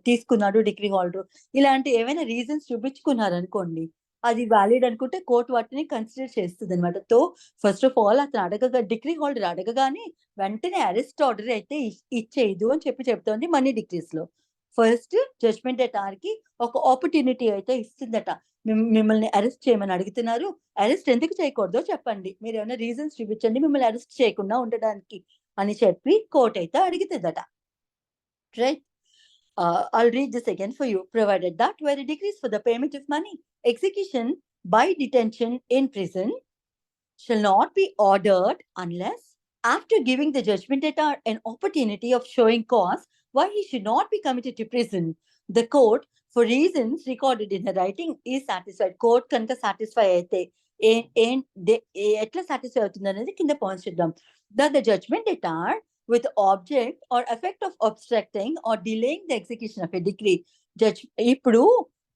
తీసుకున్నాడు డిగ్రీ హోల్డర్, ఇలాంటి ఏమైనా రీజన్స్ చూపించుకున్నారు అనుకోండి, అది వ్యాలిడ్ అనుకుంటే కోర్టు వాటిని కన్సిడర్ చేస్తుంది అనమాట. సో ఫస్ట్ ఆఫ్ ఆల్ అతను డిగ్రీ హోల్డర్ అడగగానే వెంటనే అరెస్ట్ ఆర్డర్ అయితే ఇచ్చేయదు అని చెప్తోంది మనీ డిగ్రీస్ లో. ఫస్ట్ జడ్జ్మెంట్ డెటార్కి ఒక ఆపర్చునిటీ అయితే ఇస్తుందట. మిమ్మల్ని అరెస్ట్ చేయమని అడుగుతున్నారు, అరెస్ట్ ఎందుకు చేయకూడదో చెప్పండి, మీరు ఏమైనా రీజన్స్ చూపించండి మిమ్మల్ని అరెస్ట్ చేయకుండా ఉండడానికి అని చెప్పి కోర్ట్ అయితే అడుగుతుందట. Right? I'll read this again for you. Provided that where a decrease for the payment of money, execution by detention in prison shall not be ordered unless after giving the judgment debtor an opportunity of showing cause why he should not be committed to prison, the court for reasons recorded in the writing is satisfied. Court kanka satisfy అయితే ఎట్లా satisfy అవుతుంది అనేది కింద points చూద్దాం. That the judgment debtor with object or effect of obstructing or delaying the execution of a decree. ఇప్పుడు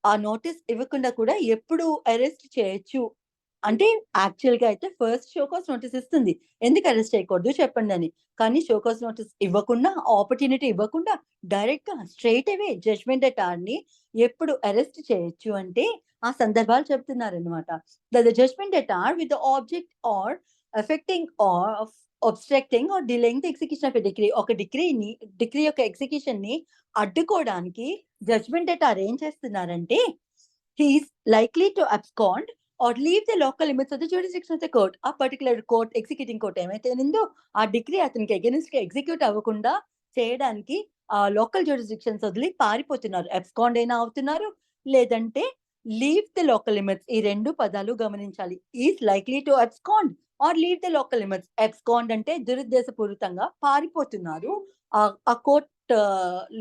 ఆ notice ఇవ్వకుండా కూడా ఎప్పుడు అరెస్ట్ చేయొచ్చు అంటే, యాక్చువల్ గా అయితే ఫస్ట్ షోకాస్ నోటీస్ ఇస్తుంది, ఎందుకు అరెస్ట్ చేయకూడదు చెప్పండి అని. కానీ షోకాస్ నోటీస్ ఇవ్వకుండా, ఆపర్చునిటీ ఇవ్వకుండా డైరెక్ట్ గా స్ట్రైట్ అవే జడ్జ్మెంట్ డెటార్ని ఎప్పుడు అరెస్ట్ చేయొచ్చు అంటే ఆ సందర్భాలు చెప్తున్నారు అనమాట. The judgment debtor with the object or effecting or obstructing or delaying the execution of a decree. ఒక డిగ్రీ యొక్క ఎగ్జిక్యూషన్ ని అడ్డుకోవడానికి జడ్జ్మెంట్ డెటార్ ఏం చేస్తున్నారంటే, he's likely to abscond or leave the local limits of the jurisdiction of the court. ఆ particular court, executing court ఏమైతే ఉందో ఆ డిగ్రీ అతనికి అగెనిస్ట్ గా ఎగ్జిక్యూట్ అవ్వకుండా చేయడానికి ఆ లోకల్ జ్యూరిస్డిక్షన్స్ వదిలి పారిపోతున్నారు, అబ్స్కాండ్ అయినా అవుతున్నారు, లేదంటే లీవ్ ద లోకల్ లిమిట్స్. ఈ రెండు పదాలు గమనించాలి. Is likely to abscond or leave the local limits. Abscond అంటే దురుద్దేశపూరితంగా పారిపోతున్నారు, ఆ కోర్ట్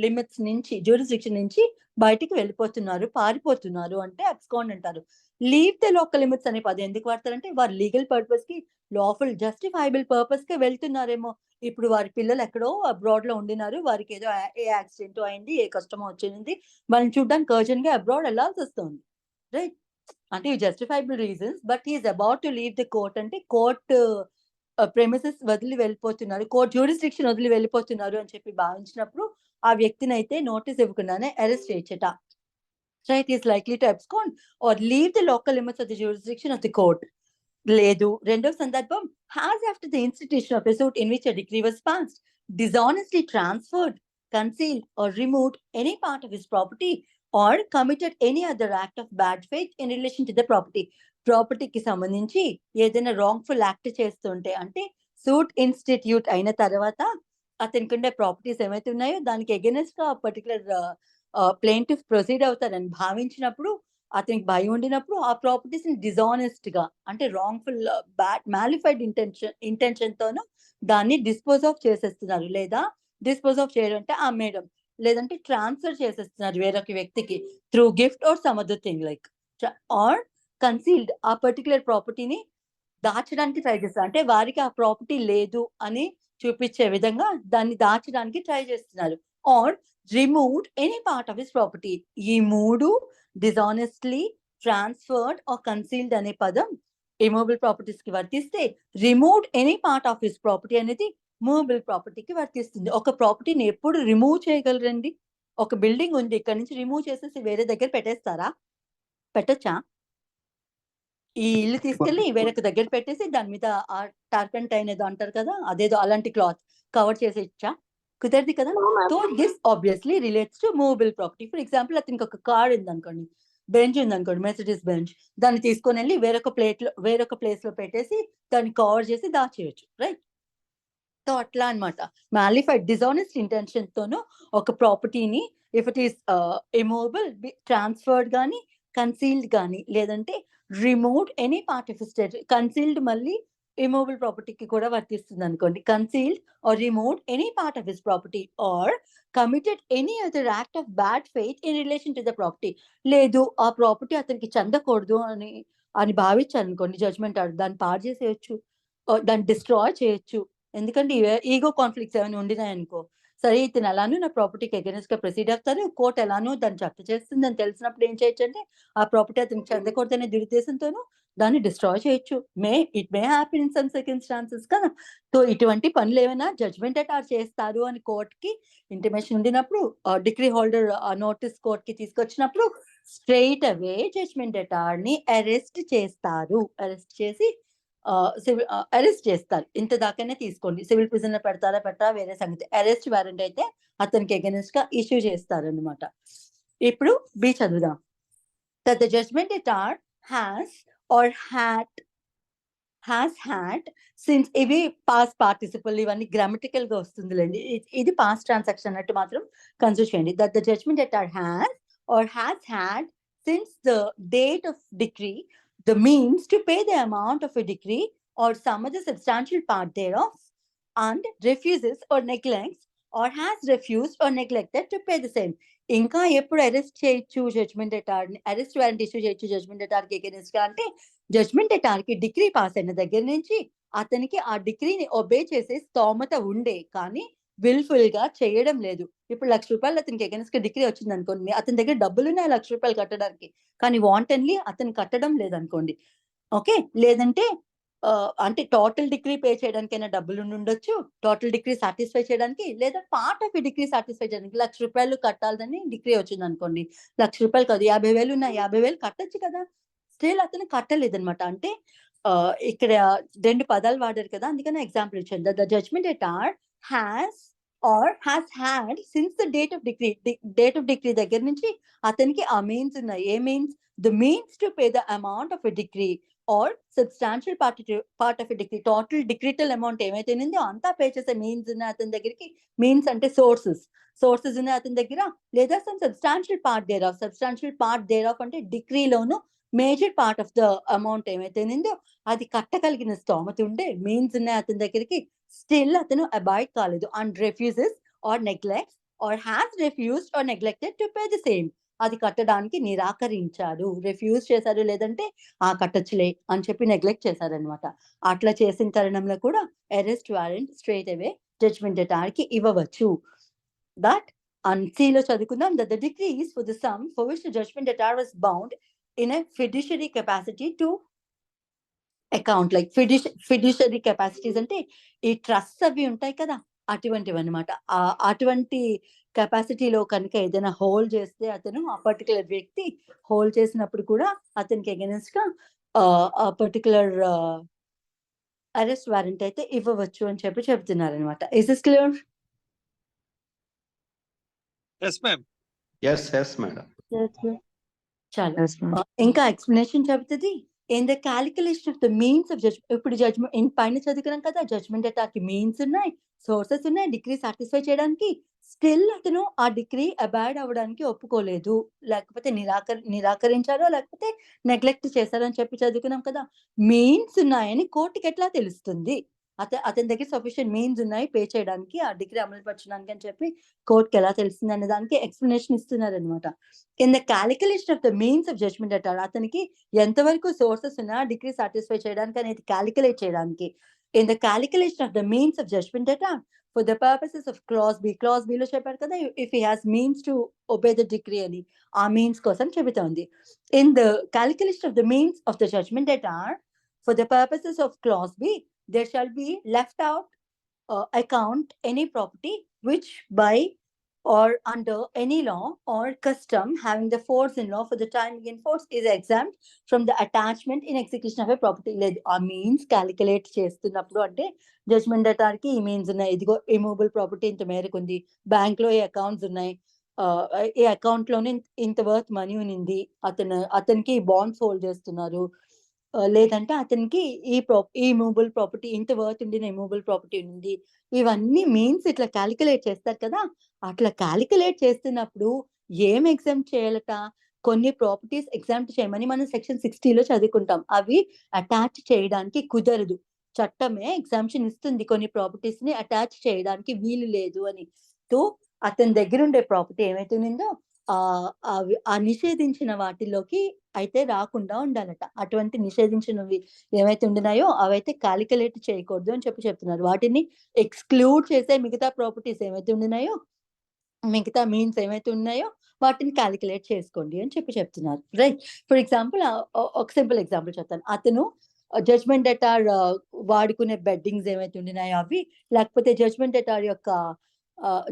లిమిట్స్ నుంచి, జ్యూరిస్డిక్షన్ నుంచి బయటికి వెళ్ళిపోతున్నారు, పారిపోతున్నారు అంటే అబ్స్కాండ్ అంటారు. లీవ్ ద లోకల్ లిమిట్స్ అనే పదం ఎందుకు వాడతారంటే, వారు లీగల్ పర్పస్ కి, లాఫుల్ జస్టిఫైబుల్ పర్పస్ కి వెళ్తున్నారేమో. ఇప్పుడు వారి పిల్లలు ఎక్కడో అబ్రాడ్ లో ఉండినారు, వారికి ఏదో ఏ యాక్సిడెంట్ అయింది, ఏ కష్టమో వచ్చింది, వాళ్ళని చూడడానికి అర్జెంట్ గా అబ్రాడ్ వెళ్ళాల్సి వస్తుంది, రైట్? అంటే justifiable reasons. But he's about to leave the court అంటే కోర్ట్ ప్రెమిసెస్ వదిలి వెళ్ళిపోతున్నారు, కోర్ట్ జ్యూరిస్డిక్షన్ వదిలి వెళ్ళిపోతున్నారు అని చెప్పి భావించినప్పుడు ఆ వ్యక్తిని అయితే నోటీస్ ఇవ్వకుండానే arrest చేయొచ్చట. Right, is likely to abscond or leave the local limits of the jurisdiction of the court. లేదు, రెండవ సందర్భం, has after the institution of a suit in which a decree was passed dishonestly transferred, concealed or removed any part of his property or committed any other act of bad faith in relation to the property. ప్రాపర్టీకి సంబంధించి ఏదైనా wrongful act చేస్తుంటే, అంటే suit institute అయిన తర్వాత అతనికి ఉండే properties ఏమైతే ఉన్నాయో దానికి అగెనెస్ట్ గా పర్టికులర్ ప్లెయింటిఫ్ ప్రొసీడ్ అవుతారని భావించినప్పుడు, అతనికి భయం ఉండినప్పుడు ఆ ప్రాపర్టీస్ ని డిజానెస్ట్ గా, అంటే రాంగ్ఫుల్ బ్యాడ్ మాలిఫైడ్ ఇంటెన్షన్ తోనూ దాన్ని డిస్పోజ్ ఆఫ్ చేసేస్తున్నారు, లేదా డిస్పోజ్ ఆఫ్ చేయడం అంటే అమ్మేయడం, లేదంటే ట్రాన్స్ఫర్ చేసేస్తున్నారు వేరొక వ్యక్తికి through gift or some other thing like or concealed ఆ పర్టికులర్ ప్రాపర్టీని దాచడానికి ట్రై చేస్తారు. అంటే వారికి ఆ ప్రాపర్టీ లేదు అని చూపించే విధంగా దాన్ని దాచడానికి ట్రై చేస్తున్నారు. Or removed any part of his property. ఈ 3 డిజానెస్ట్లీ ట్రాన్స్ఫర్డ్ ఆర్ కన్సీల్డ్ అనే పదం ఇమూవబుల్ ప్రాపర్టీస్ కి వర్తిస్తే, removed any part of his property అనేది మూవబుల్ ప్రాపర్టీకి వర్తిస్తుంది. ఒక ప్రాపర్టీని ఎప్పుడు రిమూవ్ చేయగలరండి? ఒక బిల్డింగ్ ఉంది, ఇక్కడ నుంచి రిమూవ్ చేసేసి వేరే దగ్గర పెట్టేస్తారా? పెట్టొచ్చా? ఈ ఇల్లు తీసుకెళ్లి వేరొక దగ్గర పెట్టేసి దాని మీద ఆ టార్పెంటైన్ ఏదో అంటారు కదా, అదేదో అలాంటి క్లాత్ కవర్ చేసి ఇచ్చా? కుదరదు కదా. So this obviously relates to movable property. For example అతనికి ఒక కార్ ఉంది అనుకోండి, బెంచ్ ఉంది అనుకోండి, మెర్సిడీస్ బెంచ్, దాన్ని తీసుకొని వెళ్ళి వేరొక ప్లేస్ లో పెట్టేసి దాన్ని కవర్ చేసి దాచేయచ్చు, రైట్? సో అట్లా అన్నమాట. మాలిఫైడ్ డిజానెస్ట్ ఇంటెన్షన్ తోను ఒక ప్రాపర్టీని if it is immovable transferred గానీ కన్సీల్డ్ గానీ లేదంటే removed any part of state. Concealed మళ్ళీ ఇమూవబుల్ ప్రాపర్టీకి కూడా వర్తిస్తుంది అనుకోండి. Concealed or removed any part of his property or committed any other act of bad faith in relation to the property. లేదు ఆ ప్రాపర్టీ అతనికి చెందకూడదు అని భావించారు అనుకోండి, జడ్జ్మెంట్ దాన్ని పాడు చేసేయచ్చు, దాన్ని డిస్ట్రాయ్ చేయొచ్చు. ఎందుకంటే ఈగో కాన్ఫ్లిక్ట్స్ ఏమైనా ఉండినాయనుకో, సరే ఇతను ఎలానో నా ప్రాపర్టీకి అగెన్స్ట్ గా ప్రొసీడ్ అవుతారు, కోర్టు ఎలానో దాన్ని జప్తు చేస్తుంది అని తెలిసినప్పుడు ఏం చేయొచ్చు అంటే ఆ ప్రాపర్టీ అతనికి చెందకూడదనే దురుద్దేశంతోనూ దాన్ని డిస్ట్రాయ్ చేయొచ్చు. It may happen in some circumstances కదా. సో ఇటువంటి పనులు ఏమైనా జడ్జ్మెంట్ అటార్ చేస్తారు అని కోర్టుకి ఇంటిమేషన్ ఉండినప్పుడు, డిగ్రీ హోల్డర్ నోటీస్ కోర్టుకి తీసుకొచ్చినప్పుడు స్ట్రైట్ అవే జడ్జ్మెంట్ అటార్ ని అరెస్ట్ చేస్తారు. అరెస్ట్ చేసి అరెస్ట్ చేస్తారు. ఇంత దాకానే తీసుకోండి. సివిల్ ప్రిజనర్ పెట్టరా వేరే సంగతి. అరెస్ట్ వారెంట్ అయితే అతనికి అగెన్స్ట్ గా ఇష్యూ చేస్తారన్నమాట. ఇప్పుడు బి చదువుదాం. The judgment atar has had since ఇవి పాస్ట్ పార్టిసిపల్ ఇవన్నీ గ్రామటికల్ గా వస్తుందిలేండి. ఇది పాస్ట్ ట్రాన్సాక్షన్ అన్నట్టు మాత్రం కన్సిడర్ చేయండి. That the judgment atar has had since the date of decree the means to pay the amount of a decree or some other substantial part thereof and refuses or neglects or has refused or neglected to pay the same. ఇంకా ఎప్పుడు arrest చేయొచ్చు judgement అటార్ ని? Arrest warrant issue చేయొచ్చు judgement అటార్ కి against గా అంటే judgement అటార్ కి degree pass అయిన దగ్గర నుంచి అతనికి ఆ డిగ్రీని ఒబే చేసే స్తోమత ఉండే కానీ విల్ఫుల్ గా చేయడం లేదు. ఇప్పుడు ₹1,00,000 అతనికి అగెన్స్ట్ గా డిగ్రీ వచ్చింది అనుకోండి, అతని దగ్గర డబ్బులున్నాయి ₹1,00,000 కట్టడానికి, కానీ వాంటన్లీ అతను కట్టడం లేదనుకోండి, ఓకే? లేదంటే అంటే టోటల్ డిగ్రీ పే చేయడానికైనా డబ్బులు ఉండొచ్చు, టోటల్ డిగ్రీ సాటిస్ఫై చేయడానికి, లేదా పార్ట్ ఆఫ్ డిగ్రీ సాటిస్ఫై చేయడానికి. ₹1,00,000 కట్టాలని డిగ్రీ వచ్చింది అనుకోండి, ₹1,00,000 కాదు 50,000 ఉన్నాయి, 50,000 కట్టొచ్చు కదా. స్టిల్ అతను కట్టలేదన్నమాట. అంటే ఇక్కడ 2 పదాలు వాడారు కదా, అందుకని ఎగ్జాంపుల్ ఇచ్చాను. The judgment debtor has had since the date of decree దగ్గర నుంచి అతనికి ఆ మీన్స్ ఉన్నాయి. ఏ means? The means to pay the amount of a decree or substantial part of a decree. Total decretal amount ఏమైతే ఉందో అంతా పే చేసే మీన్స్ ఉన్నాయి అతని దగ్గరికి. మీన్స్ అంటే సోర్సెస్ ఉన్నాయి అతని దగ్గర, లేదా some substantial part there of అంటే డిగ్రీలోను major part of the amount ఏమైతే ఉందో అది కట్టగలిగిన స్తోమత ఉండే మీన్స్ ఉన్నాయి అతని దగ్గరికి. స్టిల్ అతను అబాయిడ్ కాలేదు. And refuses or neglects or has refused or neglected to pay the same. అది కట్టడానికి నిరాకరించాడు, రిఫ్యూజ్ చేశారు, లేదంటే కట్టచ్చులే అని చెప్పి నెగ్లెక్ట్ చేశారనమాట. అట్లా చేసిన తరుణంలో కూడా arrest warrant straight away judgement అటార్ కి ఇవ్వవచ్చు. దట్ లో చదువుకుందాం. that the decrees for the sum for which the judgment atar was bound in a fiduciary capacity to account, like fiduciary capacities అంటే ఈ ట్రస్ట్ అవి ఉంటాయి కదా, అటువంటివి అనమాట. అటువంటి కెపాసిటీలో కనుక ఏదైనా హోల్డ్ చేస్తే అతను ఆ పర్టికులర్ వ్యక్తి హోల్డ్ చేసినప్పుడు కూడా అతనికి అగెన్స్ట్ గా ఆ పర్టికులర్ అరెస్ట్ వారెంట్ అయితే ఇవ్వవచ్చు అని చెప్పి చెప్తున్నారు అనమాట. Is this clear? Yes, ma'am. Yes, madam. చాలా ఇంకా ఎక్స్ప్లెనేషన్ చెబుతుంది. In the calculation of the means of judgment. ఇప్పుడు జడ్జ్మెంట్ పైన చదువుకున్నాం కదా, జడ్జ్మెంట్ అటార్ కి మీన్స్ ఉన్నాయి, సోర్సెస్ ఉన్నాయి డిగ్రీ సాటిస్ఫై చేయడానికి. స్టిల్ అతను ఆ డిగ్రీ అబాయిడ్ అవ్వడానికి ఒప్పుకోలేదు, లేకపోతే నిరాకరించారో లేకపోతే నెగ్లెక్ట్ చేశారని చెప్పి చదువుకున్నాం కదా. మీన్స్ ఉన్నాయని కోర్టుకి ఎట్లా తెలుస్తుంది అతని దగ్గర సఫిషియెంట్ మీన్స్ ఉన్నాయి పే చేయడానికి, ఆ డిగ్రీ అమలు పరచడానికి అని చెప్పి కోర్టుకి ఎలా తెలిసింది అనే దానికి ఎక్స్ప్లెనేషన్ ఇస్తున్నారు అనమాట. In the calculation of the means of judgment debtor, అతనికి ఎంతవరకు సోర్సెస్ ఉన్నా డిగ్రీ సాటిస్ఫై చేయడానికి అనేది క్యాలిక్యులేట్ చేయడానికి. In the calculation of the means of judgment debtor for the purposes of clause B లో చెప్పారు కదా, if he has means to obey the decree అని, ఆ మీన్స్ కోసం చెబుతోంది. In the calculation of the means of the judgment atar for the purposes of clause B, there shall be left out account any property which by or under any law or custom having the force in law for the time in force is exempt from the attachment in execution of a property. లేదు, ఆ means calculate చేస్తున్నప్పుడు అంటే judgement అటార్కి ఈ means ఉన్నాయి, ఇదిగో immovable property ఇంత మేరకు ఉంది, బ్యాంక్ లో ఈ అకౌంట్స్ ఉన్నాయి, ఈ అకౌంట్ లోనే ఇంత వర్త్ మనీ ఉంది, అతనికి బాండ్స్ హోల్డ్ చేస్తున్నారు, లేదంటే అతనికి ఈ మూవబుల్ ప్రాపర్టీ ఇంత వర్త్ ఉండిన ఇమూవబుల్ ప్రాపర్టీ ఉంది, ఇవన్నీ మీన్స్ ఇట్లా క్యాలిక్యులేట్ చేస్తారు కదా. అట్లా క్యాలిక్యులేట్ చేస్తున్నప్పుడు ఏం ఎగ్జామ్ట్ చేయాలట, కొన్ని ప్రాపర్టీస్ ఎగ్జామ్ట్ చేయమని మనం సెక్షన్ 60లో చదువుకుంటాం. అవి అటాచ్ చేయడానికి కుదరదు, చట్టమే ఎగ్జామ్షన్ ఇస్తుంది, కొన్ని ప్రాపర్టీస్ ని అటాచ్ చేయడానికి వీలు లేదు అని. తో అతని దగ్గర ఉండే ప్రాపర్టీ ఏమైతే ఉందో ఆ నిషేధించిన వాటిలోకి అయితే రాకుండా ఉండాలట. అటువంటి నిషేధించినవి ఏవైతే ఉండినాయో అవైతే క్యాలిక్యులేట్ చేయకూడదు అని చెప్తున్నారు. వాటిని ఎక్స్క్లూడ్ చేసే మిగతా ప్రాపర్టీస్ ఏమైతే ఉండినాయో, మిగతా మీన్స్ ఏమైతే ఉన్నాయో వాటిని క్యాలిక్యులేట్ చేసుకోండి అని చెప్తున్నారు. రైట్. ఫర్ ఎగ్జాంపుల్ ఒక సింపుల్ ఎగ్జాంపుల్ చెప్తాను. అతను జడ్జ్మెంట్ అటార్ వాడుకునే బెడ్డింగ్స్ ఏమైతే ఉండినాయో అవి, లేకపోతే జడ్జ్మెంట్ అటార్ యొక్క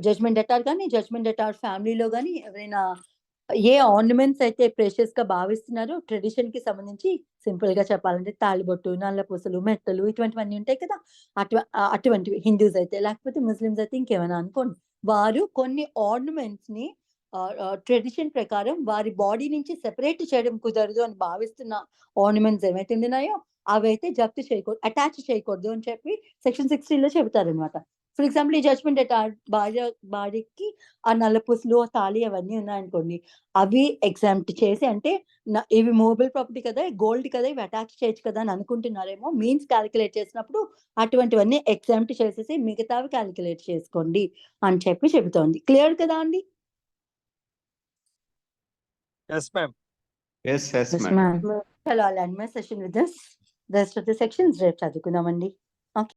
జడ్జ్మెంట్ అటార్ కానీ జడ్జ్మెంట్ అటార్ ఫ్యామిలీలో కానీ ఎవరైనా ఏ ఆర్నమెంట్స్ అయితే ప్రెషియస్ గా భావిస్తున్నారో, ట్రెడిషన్ కి సంబంధించి సింపుల్ గా చెప్పాలంటే తాళిబొట్టు, నల్ల పూసలు, మెట్టలు ఇటువంటివన్నీ ఉంటాయి కదా, అటువంటివి హిందూస్ అయితే, లేకపోతే ముస్లిమ్స్ అయితే ఇంకేమైనా అనుకోండి, వారు కొన్ని ఆర్నమెంట్స్ ని ట్రెడిషన్ ప్రకారం వారి బాడీ నుంచి సెపరేట్ చేయడం కుదరదు అని భావిస్తున్న ఆర్నమెంట్స్ ఏమైతే ఉన్నాయో అవైతే జప్తు చేయకూడదు, అటాచ్ చేయకూడదు అని చెప్పి సెక్షన్ 60లో చెబుతారనమాట. ఫర్ ఎగ్జాంపుల్ ఈ జడ్జ్మెంట్ అటార్ భార్యకి ఆ నల్లపూసలు, తాళి అవన్నీ ఉన్నాయనుకోండి, అవి ఎగ్జామ్ట్ చేసి, అంటే ఇవి మూవబుల్ ప్రాపర్టీ కదా, గోల్డ్ కదా, ఇవి అటాచ్ చేయొచ్చు కదా అని అనుకుంటున్నారేమో, మీన్స్ క్యాలిక్యులేట్ చేసినప్పుడు అటువంటివన్నీ ఎగ్జామ్ట్ చేసేసి మిగతావి క్యాలిక్యులేట్ చేసుకోండి అని చెప్పి చెబుతోంది. క్లియర్ కదా అండి? Yes ma'am. Yes, ma'am. చలో, I'll end my session with this. Rest of the sections రేపు చదువుకుందామండి.